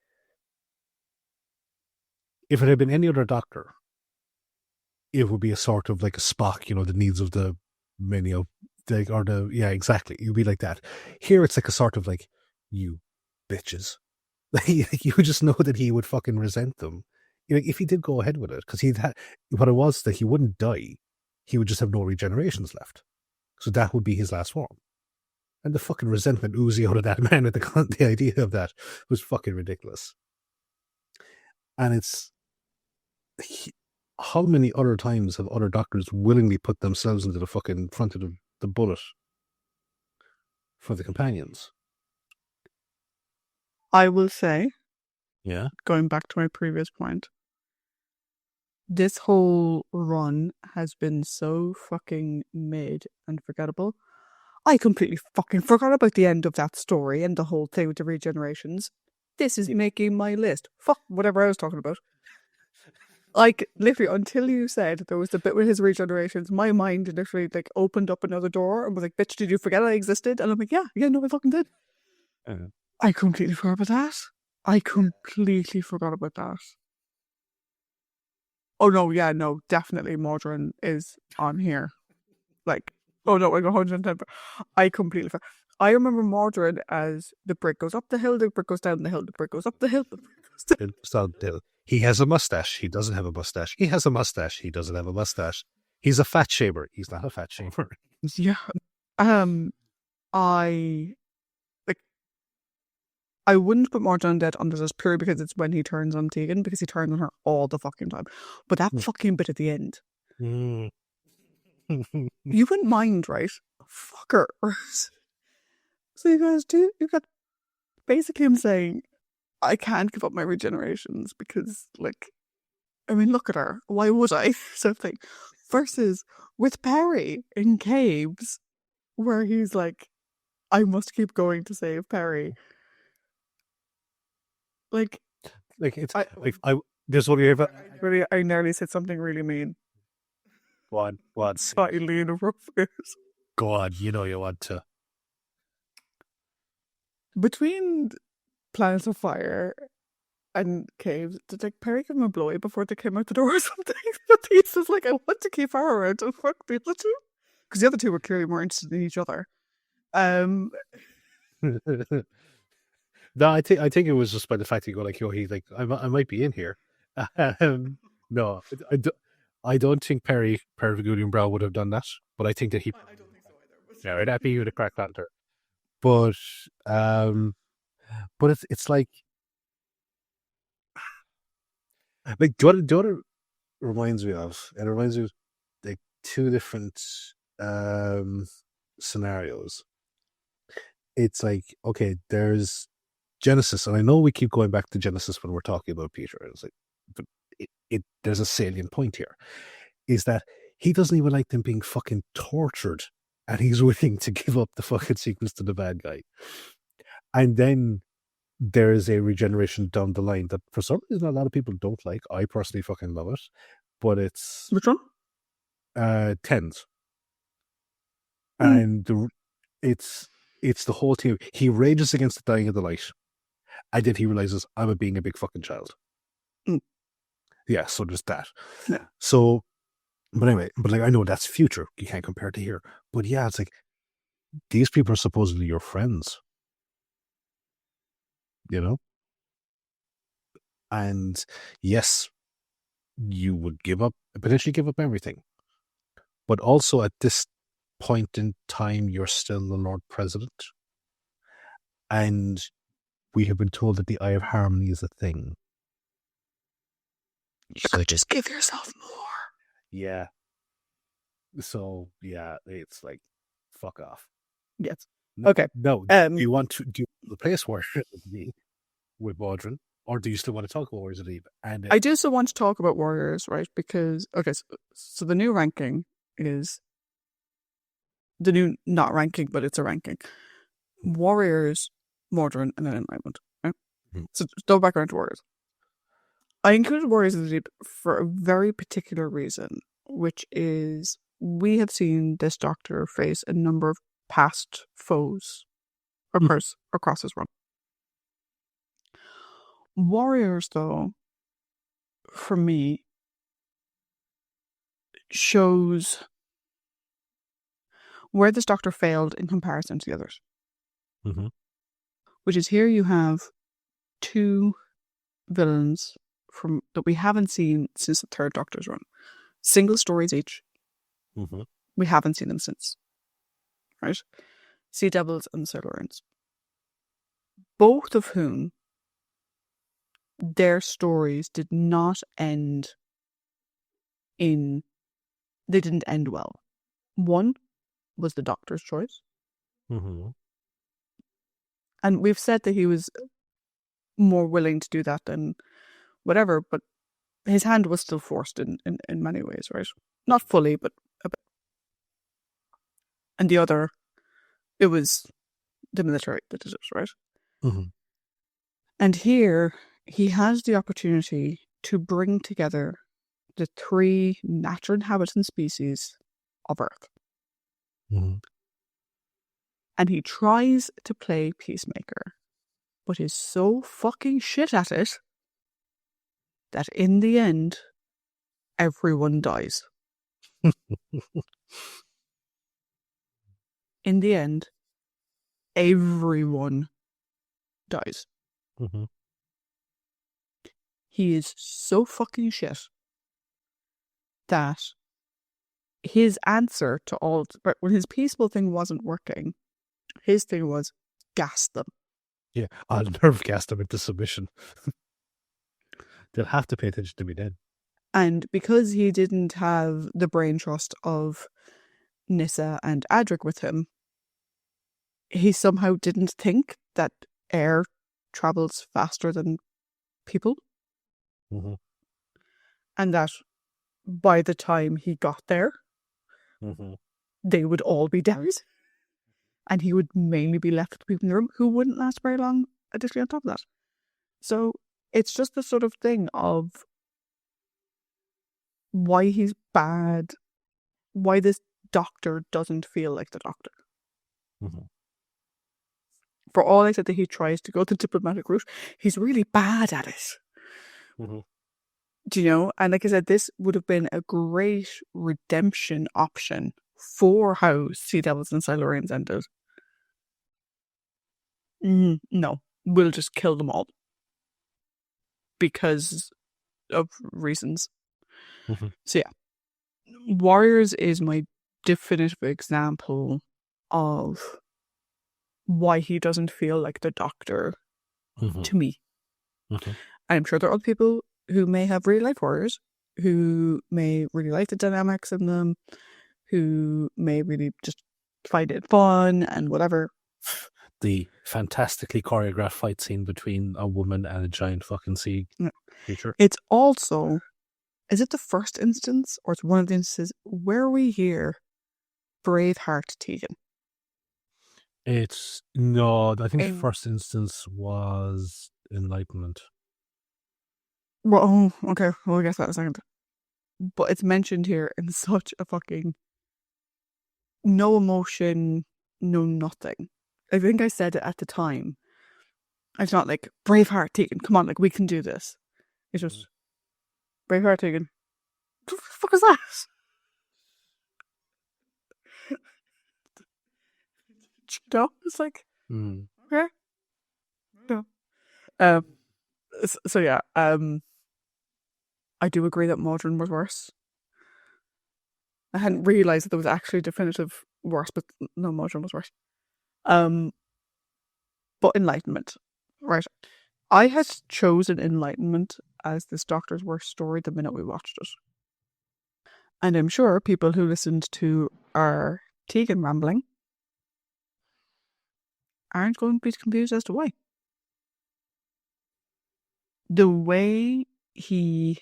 if it had been any other doctor, it would be a sort of like a Spock, the needs of the many of yeah, exactly. It would be like that. Here it's like a sort of like, you bitches. You just know that he would fucking resent them. If he did go ahead with it, because what it was that he wouldn't die, he would just have no regenerations left. So that would be his last form. And the fucking resentment oozing out of that man at the idea of that was fucking ridiculous. And it's, how many other times have other doctors willingly put themselves into the fucking front of the bullet for the companions? I will say, Yeah. going back to my previous point, this whole run has been so fucking mid and forgettable. I completely fucking forgot about the end of that story and the whole thing with the regenerations. This is making my list. Fuck whatever I was talking about. Like, literally, until you said there was the bit with his regenerations, my mind literally, like, opened up another door and was like, bitch, did you forget I existed? And I'm like, yeah, no, I fucking did. I completely forgot about that. I completely forgot about that. Oh, no, yeah, no, definitely Mordrin is on here. Like, oh, no, like 110. I completely forgot. I remember Mordrin as the brick goes up the hill, the brick goes down the hill, the brick goes up the hill, the brick goes down the hill. He has a mustache. He doesn't have a mustache. He has a mustache. He doesn't have a mustache. He's a fat shaver. He's not a fat shaver. Yeah. I wouldn't put Mordrin dead under this purely because it's when he turns on Tegan, because he turns on her all the fucking time. But that fucking bit at the end. You wouldn't mind, right? Fucker. So you got basically him saying, I can't give up my regenerations because, like, I mean, look at her. Why would I? Something. Versus with Perry in Caves, where he's like, I must keep going to save Perry. Like it's there's only ever. I nearly said something really mean. Go on. Slightly inappropriate. Go on, you know you want to. Between Planets of Fire and Caves, did like Perry give him a blowy before they came out the door or something? But he's just like, I want to keep her around and fuck the other two. Because the other two were clearly more interested in each other. No, I think it was just by the fact that you go like, he's like, I might be in here. No, I don't think Perry Gooding Brow would have done that, but I think that he. I don't think so either. Yeah, that'd be you to crack lantern. But it's like what it reminds me of. It reminds me of like 2 different scenarios. It's like, okay, there's Genesis, and I know we keep going back to Genesis when we're talking about Peter. It's like, but there's a salient point here, is that he doesn't even like them being fucking tortured, and he's willing to give up the fucking sequence to the bad guy. And then there is a regeneration down the line that for some reason a lot of people don't like. I personally fucking love it, but it's which one? Tens, and it's the whole thing. He rages against the dying of the light. And then he realizes, I'm being a big fucking child. Yeah, so there's that. Yeah. So, but anyway, like, I know that's future. You can't compare it to here. But yeah, it's like, these people are supposedly your friends. You know? And yes, you would potentially give up everything. But also at this point in time, you're still the Lord President. And we have been told that the Eye of Harmony is a thing. You could just give yourself more. Yeah. So, yeah, it's like, fuck off. Yes. Okay. No. Do you want to replace Warriors of the Deep with Baudron? Or do you still want to talk about Warriors of the Deep? And I do still want to talk about Warriors, right? Because, okay, so the new ranking is the new, not ranking, but it's a ranking. Warriors, Mordrin, and then Enlightenment. Right? Mm-hmm. So go back around to Warriors. I included Warriors of the Deep for a very particular reason, which is we have seen this Doctor face a number of past foes across his run. Warriors, though, for me, shows where this Doctor failed in comparison to the others. Mm-hmm. Which is here you have two villains that we haven't seen since the third Doctor's run. Single stories each. Mm-hmm. We haven't seen them since. Right? Sea Devils and Silurians. Both of whom their stories did not end they didn't end well. One was the Doctor's choice. Mm-hmm. And we've said that he was more willing to do that than whatever, but his hand was still forced in many ways, right? Not fully, but a bit. And the other, it was the military that did it, right? Mm-hmm. And here, he has the opportunity to bring together the three natural inhabitant species of Earth. Mm-hmm. And he tries to play peacemaker, but is so fucking shit at it that in the end, everyone dies. In the end, everyone dies. Mm-hmm. He is so fucking shit that his answer to all, when his peaceful thing wasn't working, his thing was gas them. Yeah, I'll nerve gas them into submission. They'll have to pay attention to me then. And because he didn't have the brain trust of Nyssa and Adric with him, he somehow didn't think that air travels faster than people. Mm-hmm. And that by the time he got there, Mm-hmm. they would all be dead. And he would mainly be left with the people in the room who wouldn't last very long, additionally on top of that. So it's just the sort of thing of why he's bad, why this Doctor doesn't feel like the Doctor. Mm-hmm. For all I said that he tries to go the diplomatic route, he's really bad at it. Mm-hmm. Do you know? And like I said, this would have been a great redemption option for how Sea Devils and Silurians ended. No, we'll just kill them all. Because of reasons. Mm-hmm. So yeah. Warriors is my definitive example of why he doesn't feel like the Doctor to me. Mm-hmm. I'm sure there are other people who may have really liked Warriors, who may really like the dynamics in them, who may really just find it fun and whatever. The fantastically choreographed fight scene between a woman and a giant fucking sea creature. It's also, is it the first instance, or it's one of the instances where we hear Braveheart Tegan? No, I think the first instance was Enlightenment. Well, okay, we'll get to that in a second. But it's mentioned here in such a fucking no emotion, no nothing. I think I said it at the time. It's not like Braveheart Tegan, come on, like we can do this. It's just Braveheart Tegan. What the fuck is that? You know? It's like okay. No. So yeah, I do agree that modern was worse. I hadn't realised that there was actually definitive worse, but no, modern was worse. But Enlightenment, right? I had chosen Enlightenment as this Doctor's worst story the minute we watched it. And I'm sure people who listened to our Tegan rambling aren't going to be confused as to why. The way he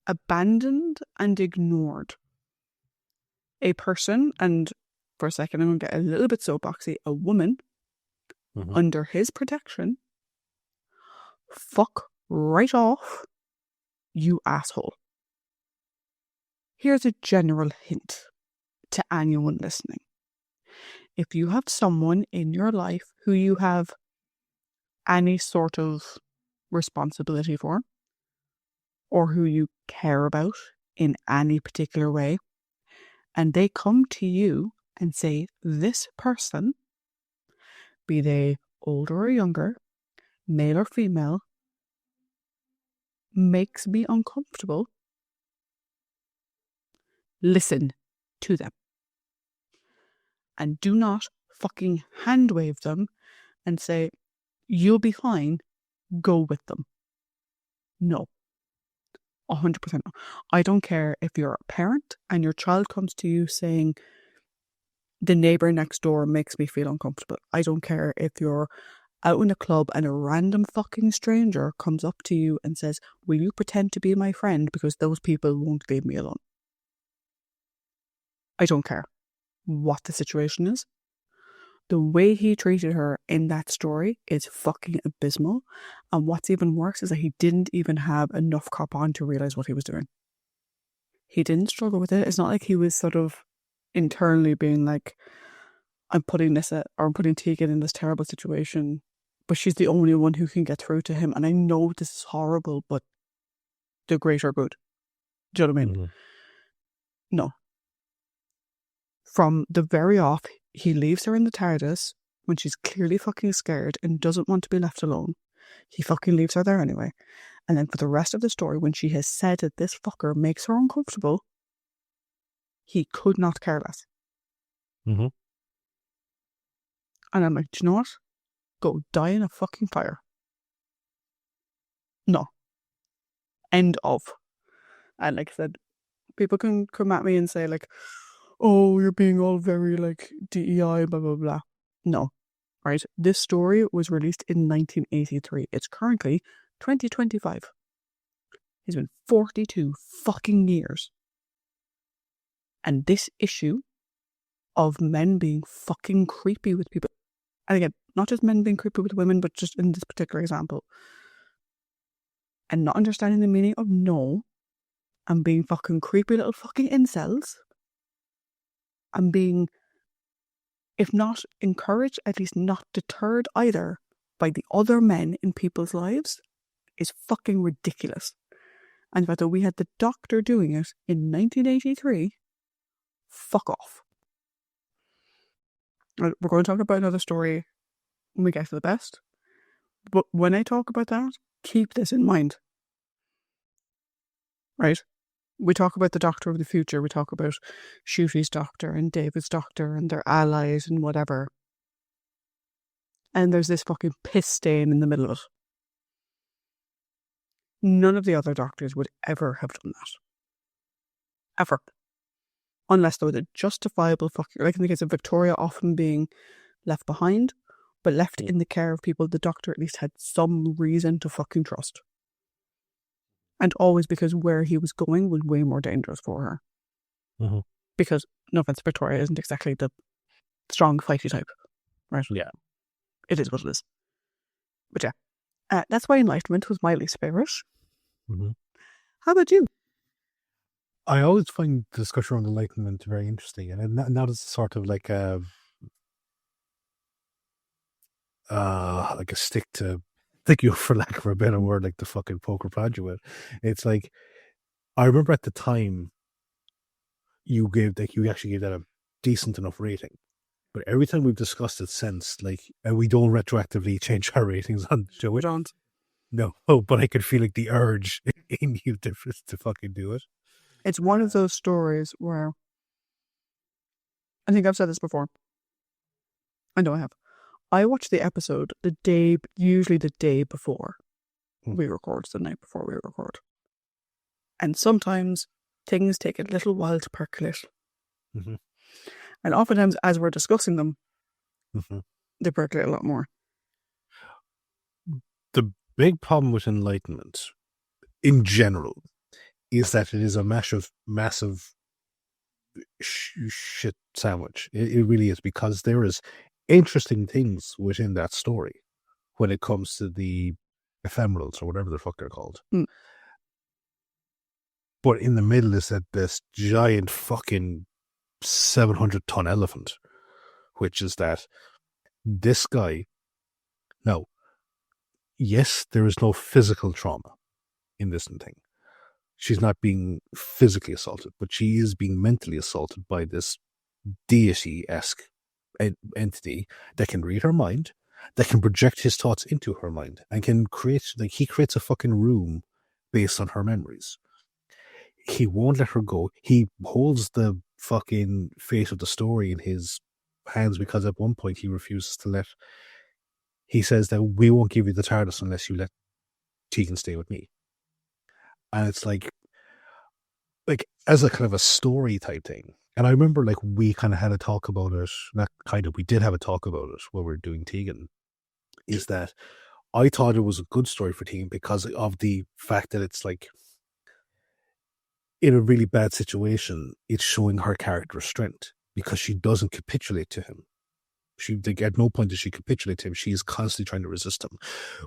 abandoned and ignored a person, and for a second I'm going to get a little bit soapboxy, a woman under his protection. Fuck right off, you asshole. Here's a general hint to anyone listening. If you have someone in your life who you have any sort of responsibility for, or who you care about in any particular way, and they come to you and say, this person, be they older or younger, male or female, makes me uncomfortable, listen to them. And do not fucking hand wave them and say, you'll be fine, go with them. No. 100% no. I don't care if you're a parent and your child comes to you saying, the neighbour next door makes me feel uncomfortable. I don't care if you're out in a club and a random fucking stranger comes up to you and says, will you pretend to be my friend because those people won't leave me alone. I don't care what the situation is. The way he treated her in that story is fucking abysmal. And what's even worse is that he didn't even have enough cop on to realise what he was doing. He didn't struggle with it. It's not like he was sort of internally being like, I'm putting Tegan in this terrible situation, but she's the only one who can get through to him. And I know this is horrible, but the greater good. Do you know what I mean? Mm-hmm. No. From the very off, he leaves her in the TARDIS when she's clearly fucking scared and doesn't want to be left alone. He fucking leaves her there anyway. And then for the rest of the story, when she has said that this fucker makes her uncomfortable, he could not care less. Mm-hmm. And I'm like, do you know what? Go die in a fucking fire. No. End of. And like I said, people can come at me and say like, oh, you're being all very like DEI, blah, blah, blah. No. Right? This story was released in 1983. It's currently 2025. He's been 42 fucking years. And this issue of men being fucking creepy with people, and again, not just men being creepy with women, but just in this particular example, and not understanding the meaning of no, and being fucking creepy little fucking incels, and being, if not encouraged, at least not deterred either by the other men in people's lives, is fucking ridiculous. And the fact that we had the Doctor doing it in 1983, fuck off. We're going to talk about another story when we get to the best. But when I talk about that, keep this in mind. Right? We talk about the Doctor of the future. We talk about Shooty's Doctor and David's Doctor and their allies and whatever. And there's this fucking piss stain in the middle of it. None of the other Doctors would ever have done that. Ever. Unless there was a justifiable fucking, like in the case of Victoria often being left behind, but left in the care of people the Doctor at least had some reason to fucking trust. And always because where he was going was way more dangerous for her. Mm-hmm. Because, no offense, Victoria isn't exactly the strong, fighty type. Right? Yeah. It is what it is. But yeah. That's why Enlightenment was my least favourite. Mm-hmm. How about you? I always find the discussion around Enlightenment very interesting. And now it's sort of like a stick to, thank you for lack of a better word, like the fucking poker prod you with. It's like, I remember at the time you actually gave that a decent enough rating. But every time we've discussed it since, like, we don't retroactively change our ratings on the show. Don't. No, but I could feel like the urge in you to fucking do it. It's one of those stories where I think I've said this before. I know I have. I watch the episode usually the day before we record, the night before we record. And sometimes things take a little while to percolate. Mm-hmm. And oftentimes, as we're discussing them, Mm-hmm. they percolate a lot more. The big problem with enlightenment, in general, is that it is a massive shit sandwich. It really is, because there is interesting things within that story when it comes to the ephemerals or whatever the fuck they're called. Mm. But in the middle is that this giant fucking 700-ton elephant, which is that this guy. Now, yes, there is no physical trauma in this thing. She's not being physically assaulted, but she is being mentally assaulted by this deity-esque entity that can read her mind, that can project his thoughts into her mind, and can he creates a fucking room based on her memories. He won't let her go. He holds the fucking fate of the story in his hands, because at one point he refuses to let. He says that we won't give you the TARDIS unless you let Tegan stay with me. And it's like as a kind of a story type thing. And I remember we kind of had a talk about it. Not kind of, we did have a talk about it when we were doing Tegan. Is that I thought it was a good story for Tegan because of the fact that it's in a really bad situation, it's showing her character strength because she doesn't capitulate to him. At no point does she capitulate to him. She is constantly trying to resist him.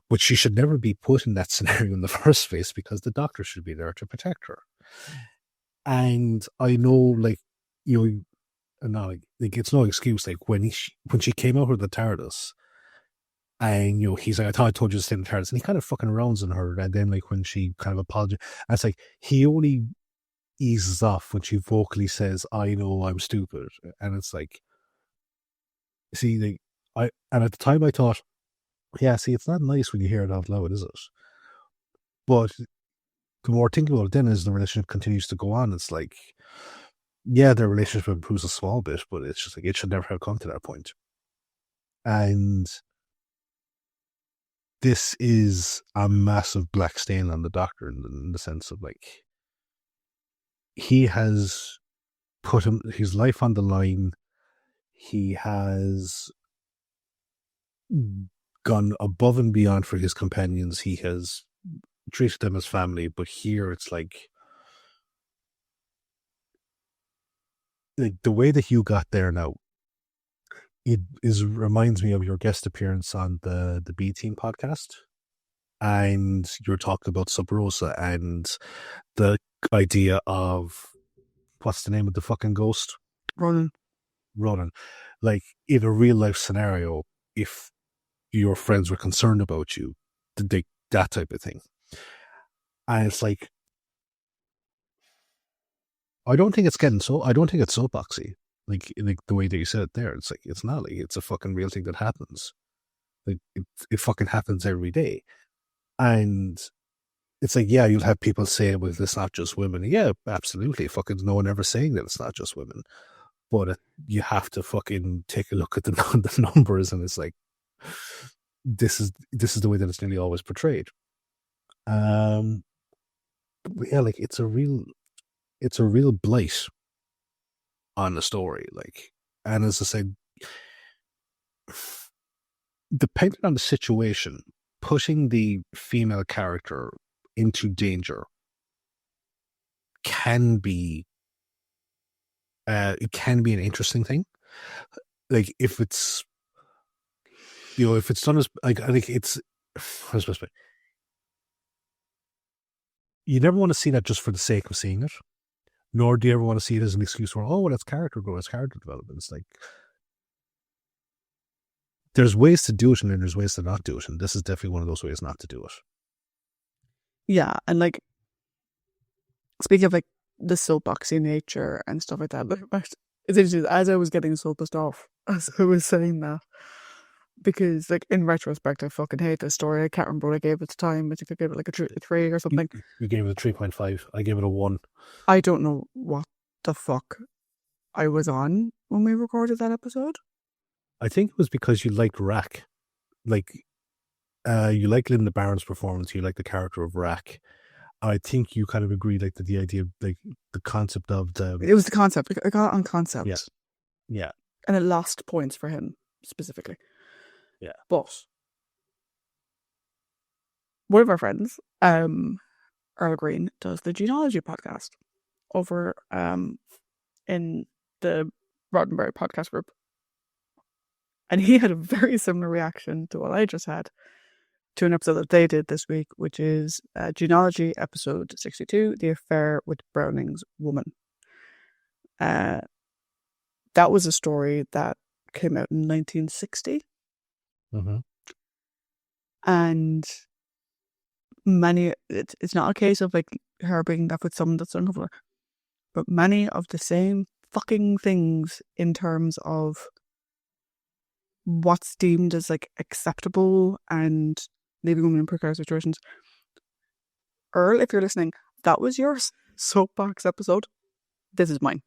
But she should never be put in that scenario in the first place, because the doctor should be there to protect her. And I know, it's no excuse. When she came out of the TARDIS, and he's like, I thought I told you to stay in the TARDIS, and he kind of fucking rounds on her. And then when she kind of apologized, it's he only eases off when she vocally says, "I know I'm stupid," and it's see, and at the time I thought, yeah, see, it's not nice when you hear it out loud, is it? But the more thinking about it then, as the relationship continues to go on, it's yeah, their relationship improves a small bit, but it's just it should never have come to that point. And this is a massive black stain on the doctor in the sense of he has put his life on the line. He has gone above and beyond for his companions. He has treated them as family, but here it's the way that you got there now, reminds me of your guest appearance on the B Team podcast, and you're talking about Sub Rosa and the idea of what's the name of the fucking ghost? Ronan. In a real life scenario, if your friends were concerned about you, that type of thing. And it's I don't think it's soapboxy. The way that you said it there, it's not it's a fucking real thing that happens. It fucking happens every day. And it's yeah, you'll have people say, well, it's not just women. Yeah, absolutely. Fucking no one ever saying that it's not just women. But you have to fucking take a look at the numbers, and it's this is the way that it's nearly always portrayed. But yeah, it's a real blight on the story. And as I said, depending on the situation, putting the female character into danger can be it can be an interesting thing. If it's if it's done as I think it's you never want to see that just for the sake of seeing it, nor do you ever want to see it as an excuse for, oh, well, it's character growth, it's character development. It's there's ways to do it, and then there's ways to not do it, and this is definitely one of those ways not to do it. Yeah, and speaking of the soapboxy nature and stuff like that, it's interesting, as I was getting so pissed off as I was saying that, because like in retrospect, I fucking hate this story. I can't remember what I gave it at the time. I think I gave it like a 3 or something. You gave it a 3.5. I gave it a 1. I don't know what the fuck I was on when we recorded that episode. I think it was because you liked Rack. Like, you like Linda Barron's performance. You like the character of Rack. I think you kind of agreed, like, that the idea of, like, the concept of the... It was the concept. I got it on concept. Yeah. And it lost points for him, specifically. Yeah. But one of our friends, Earl Green, does the genealogy podcast over in the Roddenberry podcast group. And he had a very similar reaction to what I just had to an episode that they did this week, which is Genealogy episode 62, The Affair with Browning's Woman. That was a story that came out in 1960. Mm-hmm. And it's not a case of like her being left with someone that's uncovered, but many of the same fucking things in terms of what's deemed as like acceptable and leaving women in precarious situations. Earl, if you're listening, that was your soapbox episode. This is mine.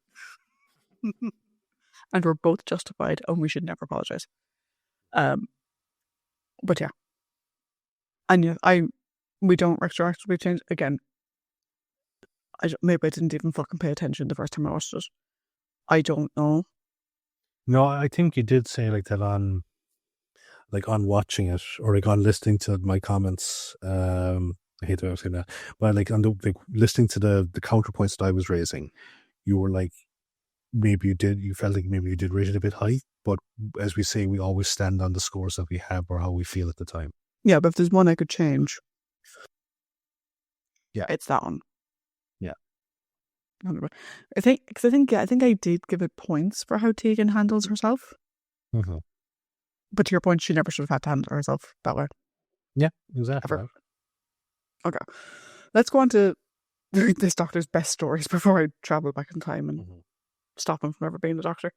And we're both justified and we should never apologize. But yeah. And yeah, we don't retroactively change. Again, maybe I didn't even fucking pay attention the first time I watched it. I don't know. No, I think you did say like that on watching it, or like on listening to my comments. I hate the way I was saying that, but like listening to the counterpoints that I was raising, you were like, you felt like maybe you did rate it a bit high, but as we say, we always stand on the scores that we have or how we feel at the time. Yeah, but if there's one I could change, yeah, it's that one. Yeah, I think I did give it points for how Tegan handles herself. Mm-hmm. But to your point, she never should have had to handle herself that way. Yeah, exactly. Right. Okay, let's go on to this Doctor's best stories before I travel back in time and stop him from ever being the Doctor.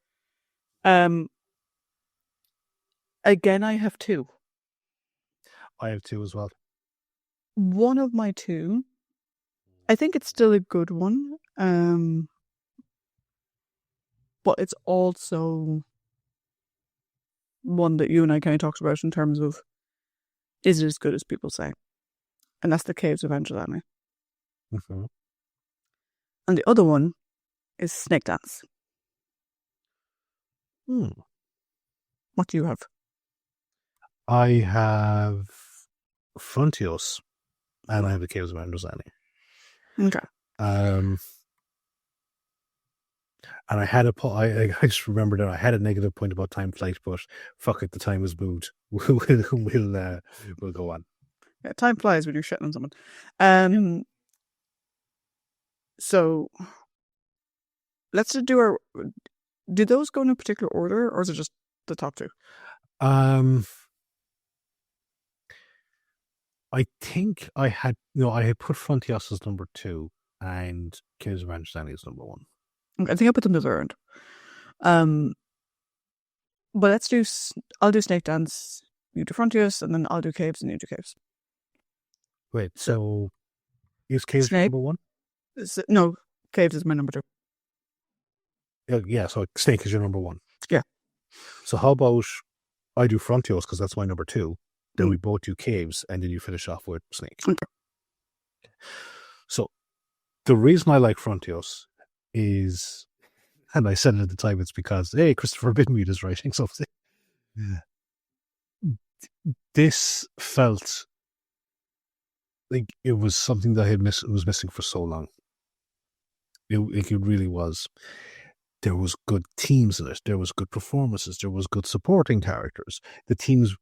Again, I have 2. I have 2 as well. One of my 2, I think it's still a good one, but it's also one that you and I kind of talked about in terms of, is it as good as people say? And that's The Caves of Angelani. Mm-hmm. And the other one is Snake Dance. What do you have? I have Frontios, and I have The Caves of Angelani. Okay. And I had I just remembered that I had a negative point about time flight, but fuck it, the time was moved. We'll go on. Yeah, time flies when you're shitting on someone. So let's do did those go in a particular order, or is it just the top 2? I think I had put Frontios as number 2 and Caves of Angelani as number 1. I think I put them to third. But I'll do Snake Dance, you do Frontiers, and then I'll do Caves and you do Caves. Wait, so is Caves number 1? No, Caves is my number 2. Yeah, so Snake is your number 1. Yeah. So how about I do Frontios because that's my number 2. Then we both do Caves, and then you finish off with Snake. Okay. So the reason I like Frontios is, and I said it at the time, it's because, hey, Christopher Bidmead is writing something. This felt like it was something that was missing for so long. It really was. There was good teams in it. There was good performances. There was good supporting characters. The teams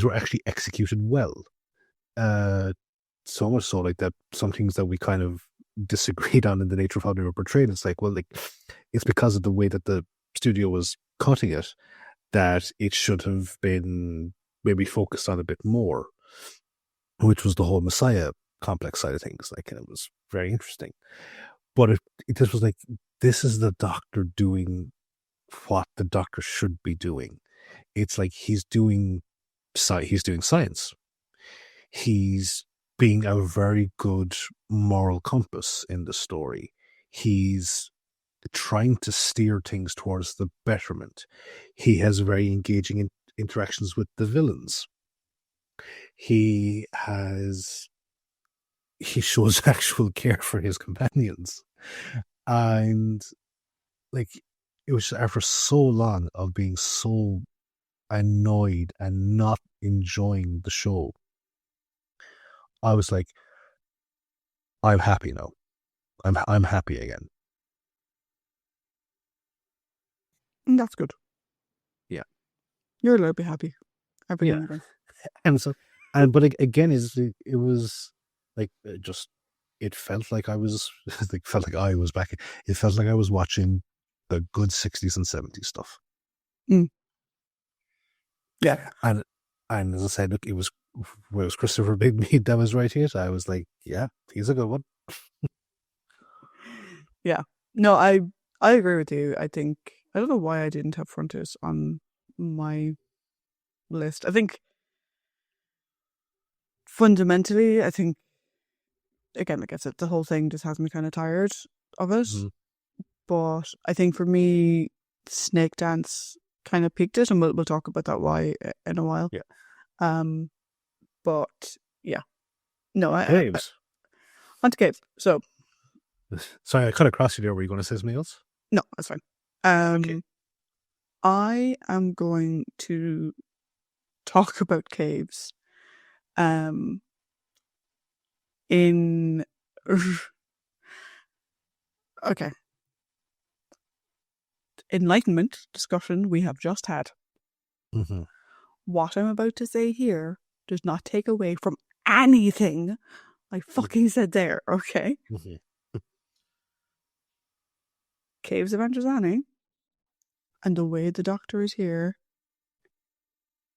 were actually executed well. So much so like that some things that we kind of disagreed on in the nature of how they were portrayed. It's like, well, like it's because of the way that the studio was cutting it that it should have been maybe focused on a bit more, which was the whole Messiah complex side of things. Like, and it was very interesting. But it just was like, this is the Doctor doing what the Doctor should be doing. It's like he's doing science. He's being a very good moral compass in the story. He's trying to steer things towards the betterment. He has very engaging interactions with the villains. He shows actual care for his companions. And like, it was after so long of being so annoyed and not enjoying the show, I was like, I'm happy now. I'm happy again. And that's good. Yeah. You're allowed to be happy. Every now and again. And so, but again, it was like it felt like I was back. It felt like I was watching the good 60s and 70s stuff. Yeah. And as I said, look, it was Christopher Bigby that was writing it. I was like, yeah, he's a good one. Yeah. No, I agree with you. I think, I don't know why I didn't have Frontiers on my list. I think fundamentally, again, like I said, the whole thing just has me kind of tired of it. Mm-hmm. But I think for me, Snake Dance kind of peaked it, and we'll talk about that why in a while. Yeah. But yeah, no, Caves. On to Caves. So, sorry, I cut across you there. Were you going to say something else? No, that's fine. Okay. I am going to talk about Caves. In okay. Enlightenment discussion we have just had. Mm-hmm. What I'm about to say here does not take away from anything I fucking said there, okay? Mm-hmm. Caves of Androzani and the way the Doctor is here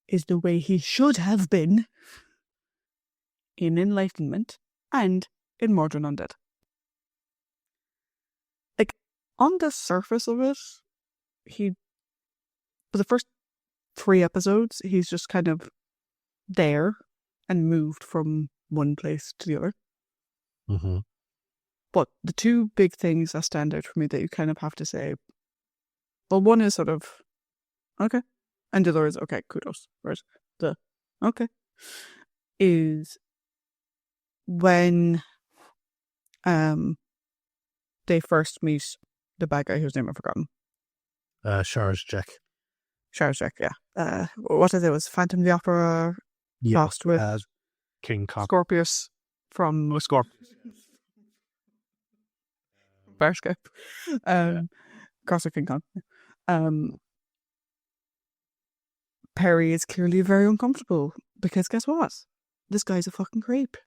is the way he should have been in Enlightenment and in Mordred Undead. Like, on the surface of it, for the first 3 episodes, he's just kind of there and moved from one place to the other. Mm-hmm. But the two big things that stand out for me that you kind of have to say, well, one is sort of, okay, and the other is, okay, kudos, right? The, okay, is when they first meet the bad guy whose name I've forgotten. Charles Jack, yeah. What is it? Was Phantom of the Opera lost with King Kong. Scorpius from Scorpius. Bearscape. Cross of King Kong. Perry is clearly very uncomfortable because guess what? This guy's a fucking creep.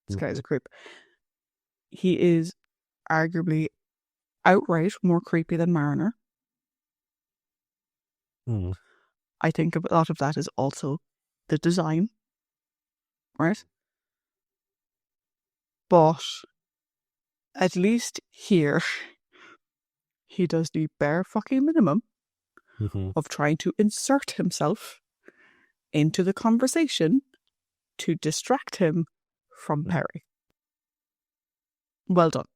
This guy's a creep. He is arguably outright more creepy than Mariner. Mm. I think a lot of that is also the design, right? But at least here, he does the bare fucking minimum of trying to insert himself into the conversation to distract him from Perry. Well done.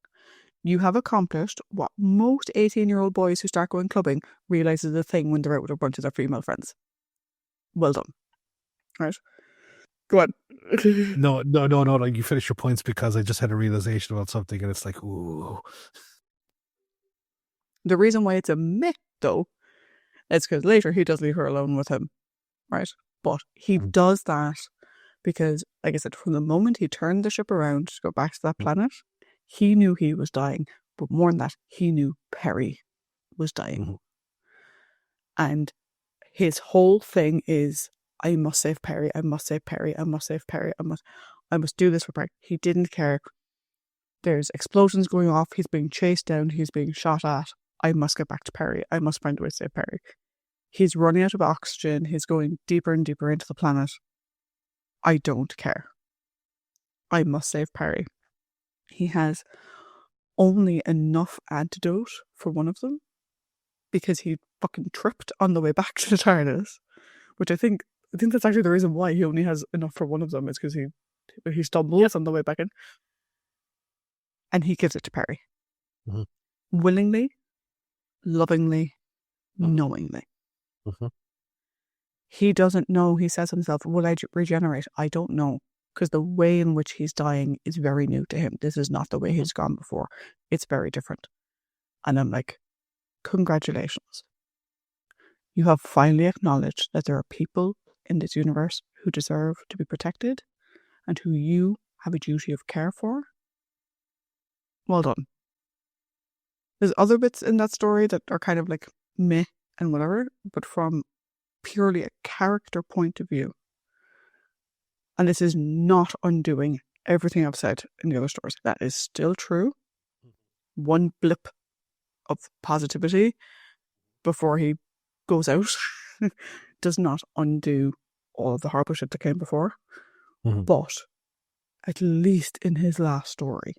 You have accomplished what most 18-year-old boys who start going clubbing realise is a thing when they're out with a bunch of their female friends. Well done. Right? Go on. No. You finish your points because I just had a realization about something and it's like, ooh. The reason why it's a myth, though, is because later he does leave her alone with him. Right? But he does that because, like I said, from the moment he turned the ship around to go back to that planet, he knew he was dying. But more than that, he knew Perry was dying. Mm-hmm. And his whole thing is, I must save Perry, I must save Perry, I must save Perry, I must do this for Perry. He didn't care. There's explosions going off, he's being chased down, he's being shot at. I must get back to Perry, I must find a way to save Perry. He's running out of oxygen, he's going deeper and deeper into the planet. I don't care. I must save Perry. He has only enough antidote for one of them because he fucking tripped on the way back to the TARDIS. which I think that's actually the reason why he only has enough for one of them, is because he stumbles on the way back in. And he gives it to Perry. Mm-hmm. Willingly, lovingly, knowingly. Mm-hmm. He doesn't know. He says himself, will I regenerate? I don't know. Because the way in which he's dying is very new to him. This is not the way he's gone before. It's very different. And I'm like, congratulations. You have finally acknowledged that there are people in this universe who deserve to be protected and who you have a duty of care for. Well done. There's other bits in that story that are kind of like meh and whatever, but from purely a character point of view, and this is not undoing everything I've said in the other stories. That is still true. One blip of positivity before he goes out does not undo all of the horrible shit that came before. Mm-hmm. But at least in his last story,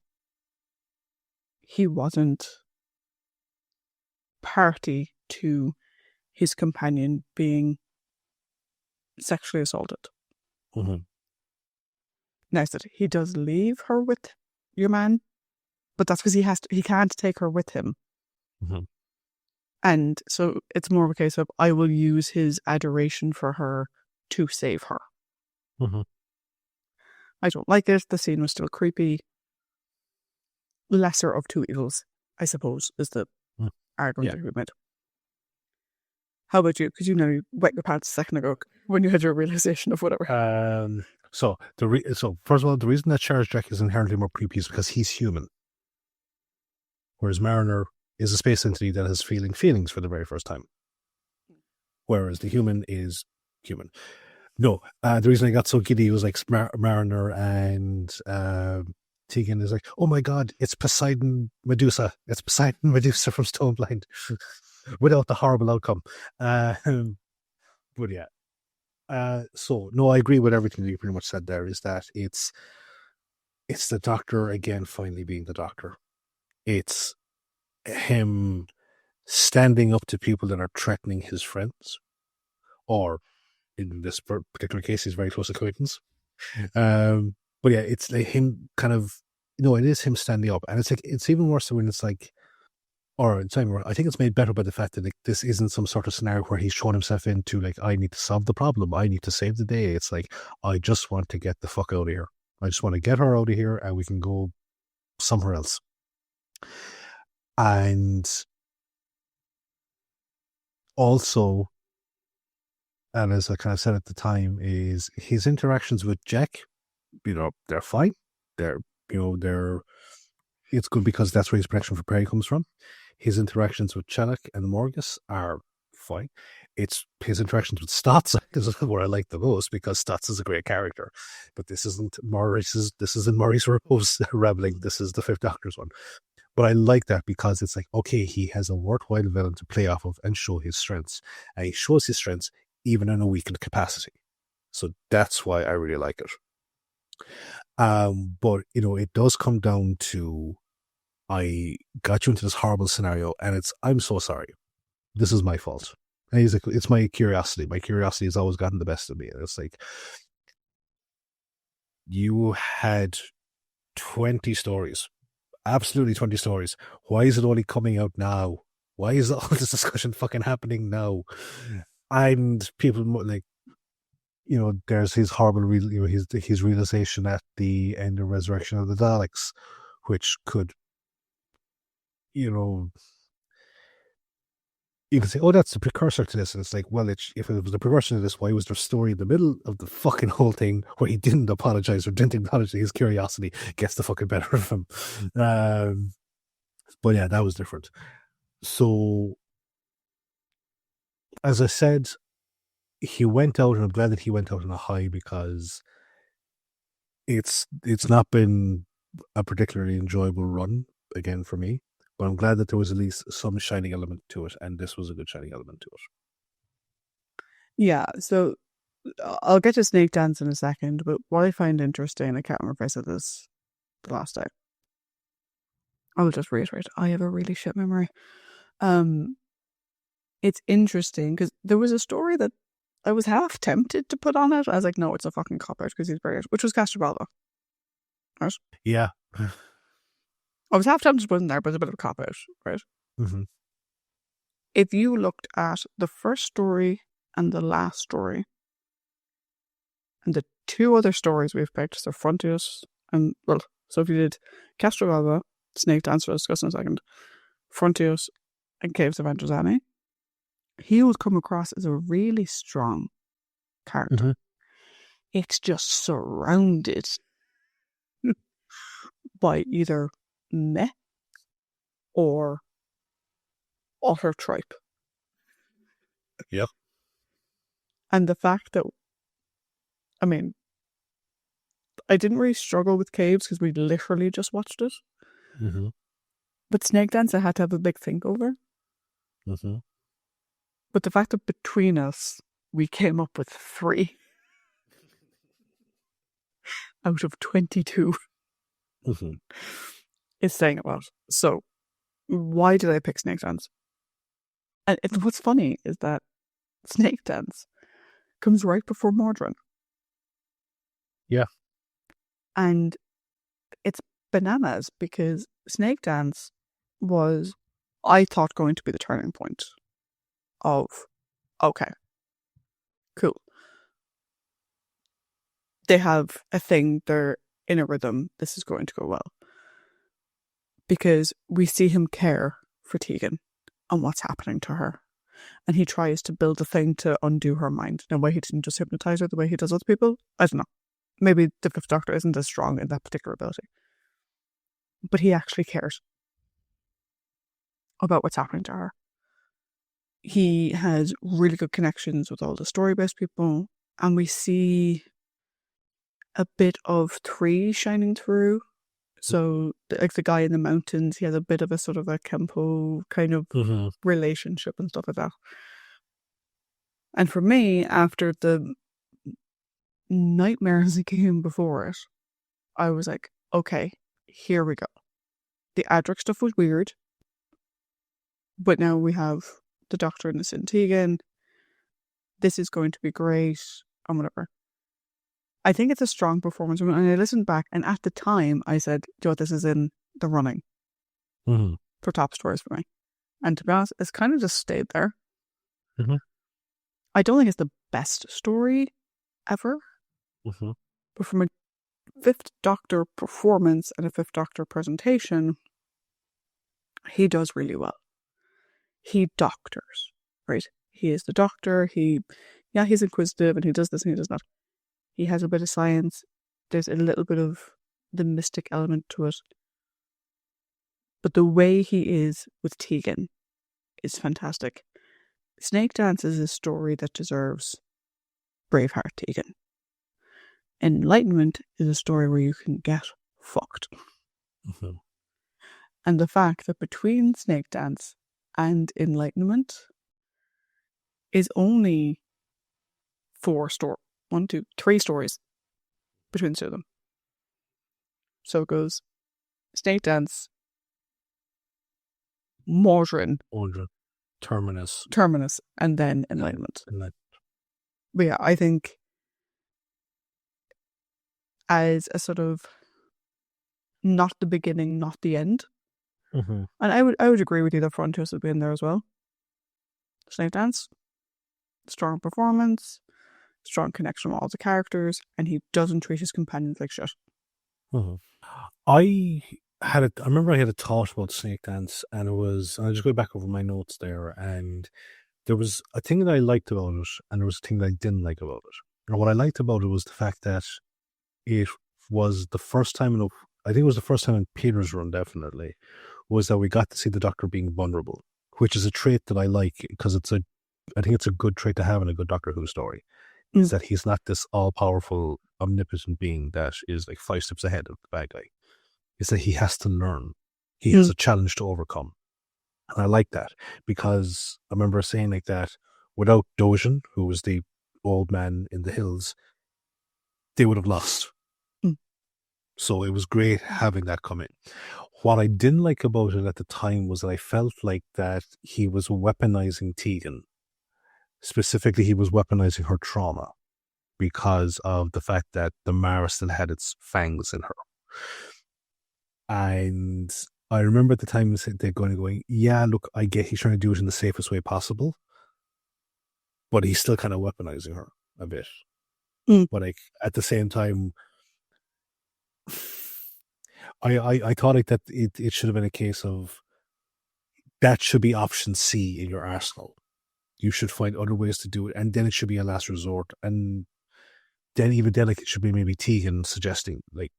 he wasn't party to his companion being sexually assaulted. Mm-hmm. Now that he does leave her with your man, but that's because he can't take her with him. Mm-hmm. And so it's more of a case of, I will use his adoration for her to save her. Mm-hmm. I don't like it. The scene was still creepy. Lesser of two evils, I suppose, is the argument that we made. How about you? Because you wet your pants a second ago when you had your realization of whatever. So first of all, the reason that Charles Jack is inherently more creepy is because he's human, whereas Mariner is a space entity that has feelings for the very first time, whereas the human is human. No, the reason I got so giddy was like Mariner and Tegan is like, oh my god, it's Poseidon Medusa. It's Poseidon Medusa from Stoneblind, without the horrible outcome. But yeah. So no, I agree with everything that you pretty much said there, is that it's the Doctor again finally being the Doctor. It's him standing up to people that are threatening his friends, or in this particular case, his very close acquaintance. But yeah, it's like him kind of, it is him standing up, and it's even worse when it's like, or I think it's made better by the fact that this isn't some sort of scenario where he's shown himself into like, I need to solve the problem, I need to save the day. It's like, I just want to get the fuck out of here. I just want to get her out of here, and we can go somewhere else. And also, and as I kind of said at the time, is his interactions with Jack, they're fine. They're it's good because that's where his protection for Perry comes from. His interactions with Channock and Morgus are fine. It's his interactions with Stotz is where I like the most, because Stotz is a great character. But this isn't Maurice's Rose Rebelling. This is the Fifth Doctor's one. But I like that because it's like, okay, he has a worthwhile villain to play off of and show his strengths. And he shows his strengths even in a weakened capacity. So that's why I really like it. But it does come down to, I got you into this horrible scenario, and I'm so sorry. This is my fault. And he's like, it's my curiosity. My curiosity has always gotten the best of me. And it's like, you had 20 stories, absolutely 20 stories. Why is it only coming out now? Why is all this discussion fucking happening now? And people like, there's his horrible, his realization at the end of Resurrection of the Daleks, which could, you can say, oh, that's the precursor to this. And it's like, well, if it was the precursor to this, why was there a story in the middle of the fucking whole thing where he didn't apologize or didn't acknowledge that his curiosity gets the fucking better of him? But yeah, that was different. So, as I said, he went out, and I'm glad that he went out on a high, because it's not been a particularly enjoyable run again for me. But I'm glad that there was at least some shining element to it, and this was a good shining element to it. Yeah, so I'll get to Snake Dance in a second, but what I find interesting, I can't remember if I said this the last time. I will just reiterate, I have a really shit memory. It's interesting because there was a story that I was half tempted to put on it. I was like, no, it's a fucking cop-out because he's brilliant, which was Castrovalva. Right? Yeah. I was half tempted to put in there, but it's a bit of a cop-out, right? Mm-hmm. If you looked at the first story and the last story, and the two other stories we've picked, so Frontios and, well, so if you did Castrovalva, Snake Dance, we'll discuss in a second, Frontios, and Caves of Androzani, he would come across as a really strong character. Mm-hmm. It's just surrounded by either meh or utter tripe. Yep. And the fact that, I mean, I didn't really struggle with Caves because we literally just watched it. Mm-hmm. But Snake Dance I had to have a big think over. Mm-hmm. But the fact that between us, we came up with 3 out of 22 Mm-hmm. is saying a lot. So, why did I pick Snake Dance? And what's funny is that Snake Dance comes right before Mordrin. Yeah. And it's bananas because Snake Dance was, I thought, going to be the turning point of, okay, cool. They have a thing, they're in a rhythm, this is going to go well. Because we see him care for Tegan and what's happening to her. And he tries to build a thing to undo her mind. Now, why he didn't just hypnotize her the way he does other people, I don't know. Maybe the Fifth Doctor isn't as strong in that particular ability. But he actually cares about what's happening to her. He has really good connections with all the story-based people, and we see a bit of Tree shining through. So, like the guy in the mountains, he has a bit of a sort of a Kempo kind of relationship and stuff like that. And for me, after the nightmares that came before it, I was like, okay, here we go. The Adric stuff was weird, but now we have the Doctor and the Sintigan. This is going to be great, and whatever. I think it's a strong performance. And I listened back, and at the time, I said, "Joe, this is in the running for top stories for me." And to be honest, it's kind of just stayed there. Mm-hmm. I don't think it's the best story ever, but from a Fifth Doctor performance and a Fifth Doctor presentation, he does really well. He doctors, right? He is the Doctor. He's inquisitive and he does this and he does that. He has a bit of science. There's a little bit of the mystic element to it. But the way he is with Tegan is fantastic. Snake Dance is a story that deserves Braveheart Tegan. Enlightenment is a story where you can get fucked. Mm-hmm. And the fact that between Snake Dance and Enlightenment is only 3 stories between the two of them. So it goes Snake Dance, Mordrin, Terminus, and then Enlightenment. But yeah, I think as a sort of not the beginning, not the end. And I would agree with you that Frontios would be in there as well. Snake Dance, strong performance, strong connection with all the characters, and he doesn't treat his companions like shit. I remember I had a thought about Snake Dance, and I just go back over my notes there, and there was a thing that I liked about it, and there was a thing that I didn't like about it. And what I liked about it was the fact that it was the first time I think it was the first time in Peter's run, definitely, was that we got to see the Doctor being vulnerable, which is a trait that I like because I think it's a good trait to have in a good Doctor Who story. Is that he's not this all-powerful, omnipotent being that is like 5 steps ahead of the bad guy. It's that he has to learn. He has a challenge to overcome. And I like that because I remember saying like that without Dojan, who was the old man in the hills, they would have lost. So it was great having that come in. What I didn't like about it at the time was that I felt like that he was weaponizing Tegan. specifically he was weaponizing her trauma because of the fact that the Mara still had its fangs in her. And I remember at the time they're going, yeah, look, I get he's trying to do it in the safest way possible, but he's still kind of weaponizing her a bit. But like at the same time, I thought like that it should have been a case of that should be option C in your arsenal. You should find other ways to do it, and then it should be a last resort. And then even then, like it should be maybe Tegan suggesting, like,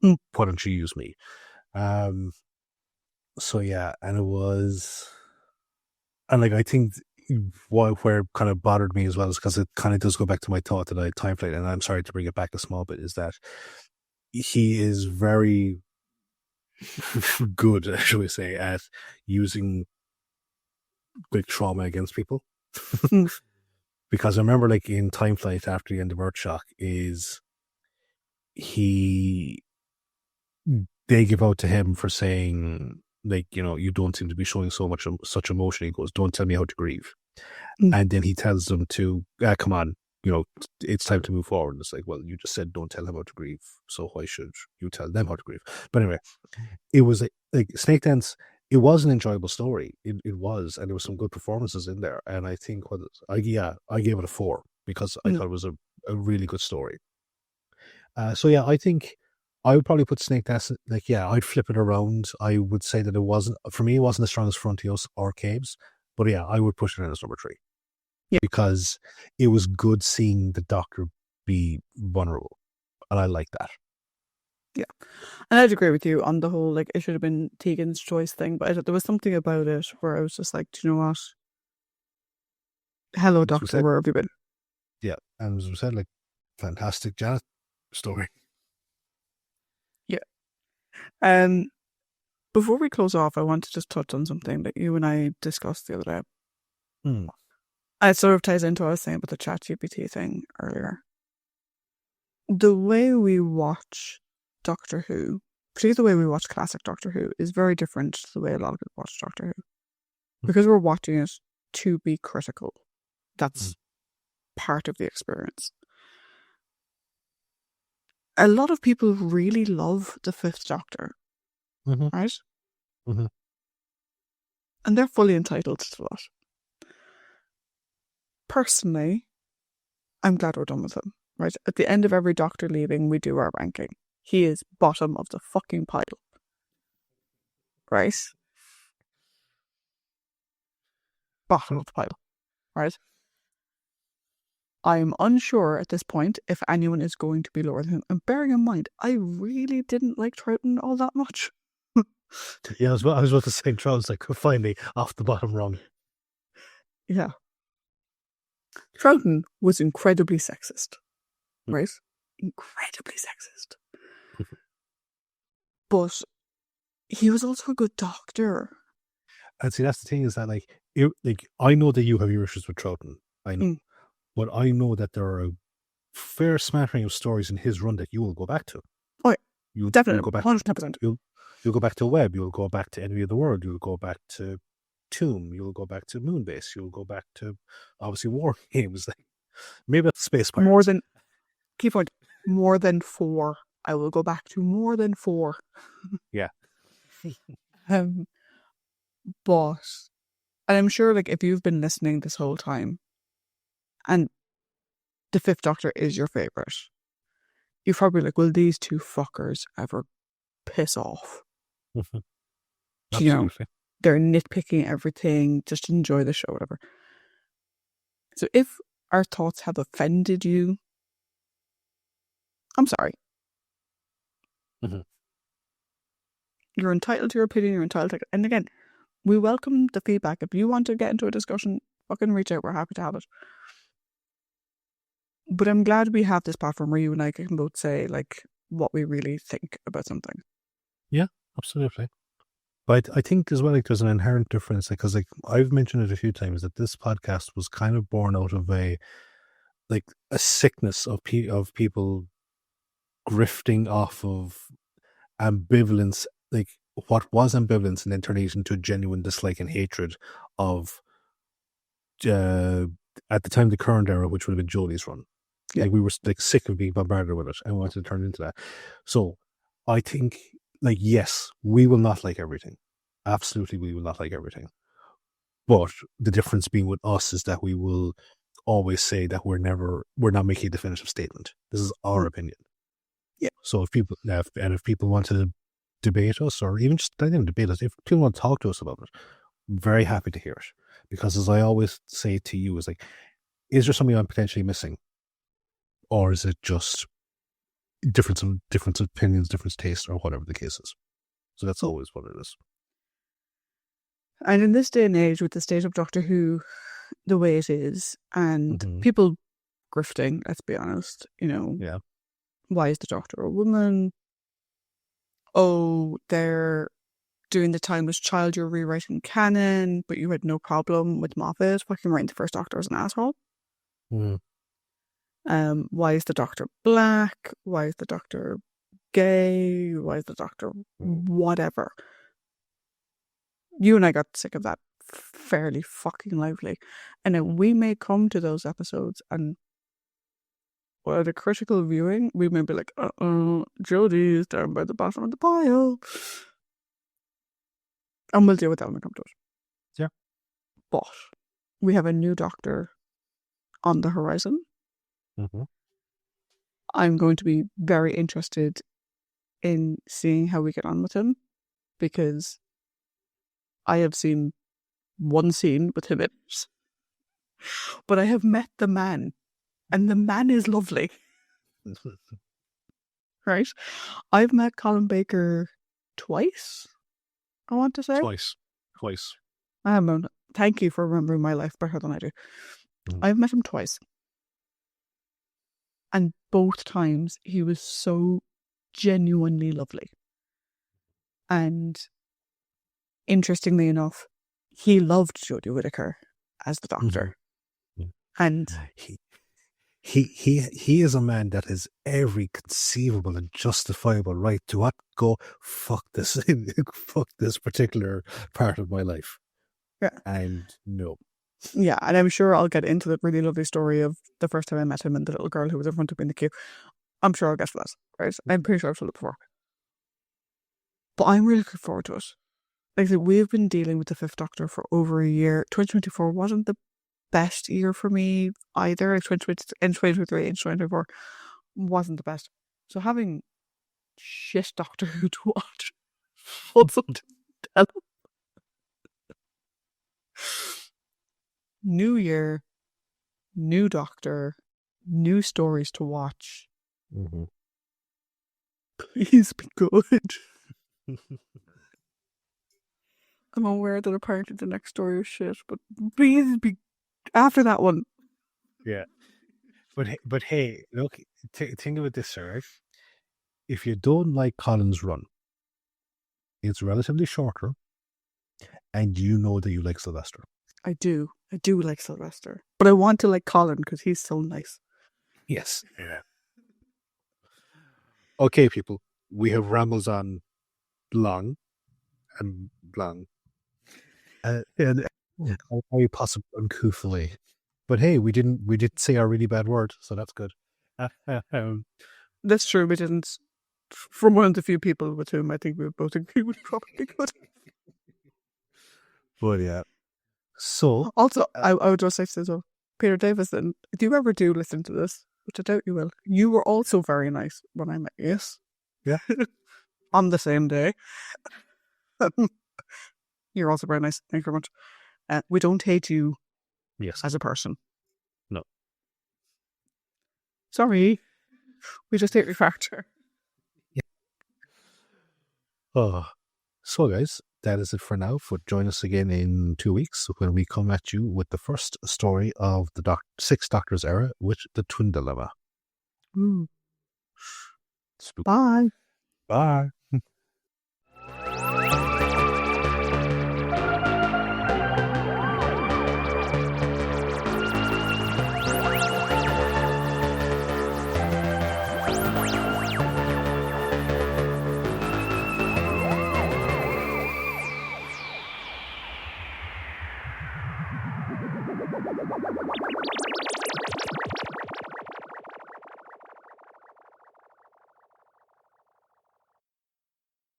why don't you use me? So yeah, and it was, and like I think where it kind of bothered me as well is because it kind of does go back to my thought that I time flight, and I'm sorry to bring it back a small bit, is that he is very good, shall we say, at using big trauma against people. Because I remember, like in Time Flight after the end of Earthshock, is they give out to him for saying, like, you know, you don't seem to be showing such emotion. He goes, don't tell me how to grieve. And then he tells them to, come on, you know, it's time to move forward. And it's like, well, you just said don't tell him how to grieve, so why should you tell them how to grieve? But anyway, it was like Snake Dance. It was an enjoyable story. It was, and there were some good performances in there. And I think I gave it a 4 because I thought it was a really good story. So yeah, I think I would probably put Snake Dance, like, yeah, I'd flip it around. I would say that it wasn't the strongest Frontios or Caves, but yeah, I would push it in as number 3. Yeah. Because it was good seeing the Doctor be vulnerable. And I like that. Yeah. And I'd agree with you on the whole, like, it should have been Tegan's choice thing, but there was something about it where I was just like, do you know what? Hello, Doctor, where have you been? Yeah. And as we said, like, fantastic Janet story. Yeah. Before we close off, I want to just touch on something that you and I discussed the other day. It sort of ties into what I was saying about the ChatGPT thing earlier. The way we watch Doctor Who, particularly the way we watch classic Doctor Who, is very different to the way a lot of people watch Doctor Who. Because we're watching it to be critical. That's part of the experience. A lot of people really love the Fifth Doctor, right? And they're fully entitled to that. Personally, I'm glad we're done with him, right? At the end of every Doctor leaving, we do our ranking. He is bottom of the fucking pile, right? Bottom of the pile, right? I'm unsure at this point if anyone is going to be lower than him. And bearing in mind, I really didn't like Troughton all that much. Yeah, I was about to say Troughton's like finally off the bottom rung. Yeah. Troughton was incredibly sexist, right? Incredibly sexist. But he was also a good Doctor. And see, that's the thing, is that like I know that you have your issues with Troughton. I know. But I know that there are a fair smattering of stories in his run that you will go back to. Oh, yeah. Definitely. You'll go back 110%. You'll go back to Webb. You'll go back to Enemy of the World. You'll go back to Tomb. You'll go back to Moonbase. You'll go back to, obviously, War Games. Maybe that's Space Pirates. Key point, more than 4. I will go back to more than 4. Yeah. But, and I'm sure, like, if you've been listening this whole time, and the Fifth Doctor is your favourite, you're probably like, will these two fuckers ever piss off? You know, they're nitpicking everything, just enjoy the show, whatever. So if our thoughts have offended you, I'm sorry. You're entitled to your opinion, you're entitled to it. And again, we welcome the feedback. If you want to get into a discussion, fucking reach out, we're happy to have it. But I'm glad we have this platform where you and I can both say, like, what we really think about something. Yeah, absolutely. But I think as well, like, there's an inherent difference, because like I've mentioned it a few times, that this podcast was kind of born out of a sickness of people grifting off of ambivalence, like what was ambivalence, and then turning it into genuine dislike and hatred of at the time, the current era, which would have been Jodie's run. Yeah. Like, we were like sick of being bombarded with it and we wanted to turn into that. So I think, like, yes, we will not like everything. Absolutely, we will not like everything. But the difference being with us is that we will always say that we're not making a definitive statement. This is our opinion. Yeah. So if people want to debate us, or even just not even debate us, if people want to talk to us about it, I'm very happy to hear it. Because as I always say to you, is like, is there something I'm potentially missing? Or is it just difference of opinions, different tastes, or whatever the case is? So that's always what it is. And in this day and age, with the state of Doctor Who the way it is, and people grifting, let's be honest, Yeah. Why is the Doctor a woman? Oh, they're doing the timeless child, you're rewriting canon, but you had no problem with Moffat fucking writing the first Doctor as an asshole. Why is the Doctor black? Why is the Doctor gay? Why is the Doctor whatever? You and I got sick of that fairly fucking lively. And then we may come to those episodes and at a critical viewing, we may be like, Jodie is down by the bottom of the pile. And we'll deal with that when we come to it. Yeah. But we have a new Doctor on the horizon. I'm going to be very interested in seeing how we get on with him, because I have seen one scene with him in it. But I have met the man, and the man is lovely. Right? I've met Colin Baker twice, I want to say. Twice. Thank you for remembering my life better than I do. I've met him twice. And both times he was so genuinely lovely. And interestingly enough, he loved Jodie Whittaker as the Doctor. And he is a man that has every conceivable and justifiable right to what go fuck this particular part of my life. Yeah. And no. Yeah, and I'm sure I'll get into the really lovely story of the first time I met him and the little girl who was in front of me in the queue. I'm sure I'll get to that, right? I'm pretty sure I've told it before. But I'm really looking forward to it. Like I said, we've been dealing with the Fifth Doctor for over a year. 2024 wasn't the best year for me either. Like 2023 and 2024 wasn't the best. So having shit Doctor Who to watch wasn't terrible. New year, new Doctor, new stories to watch. Please be good. I'm aware that apparently the next story is shit, but please be after that one. Yeah. But hey, look, think of it this way, right? If you don't like Colin's run, it's relatively shorter, and you know that you like Sylvester. I do like Sylvester, but I want to like Colin because he's so nice. Yes. Yeah. Okay, people, we have rambled on long, and very possible uncouthly. But hey, we did say a really bad word, so that's good. That's true. We didn't. From one of the few people with whom I think we both agree would probably good. But yeah. So also, I would just like to say so, Peter Davison, if you ever do listen to this, which I doubt you will, you were also very nice when I met you. Yes. Yeah. On the same day. You're also very nice. Thank you very much. We don't hate you. Yes. As a person. No. Sorry. We just hate your factor. Yeah. Oh. So guys, that is it for now. Join us again in 2 weeks when we come at you with the first story of the Six Doctors era, with the Twin Dilemma. Bye. Bye.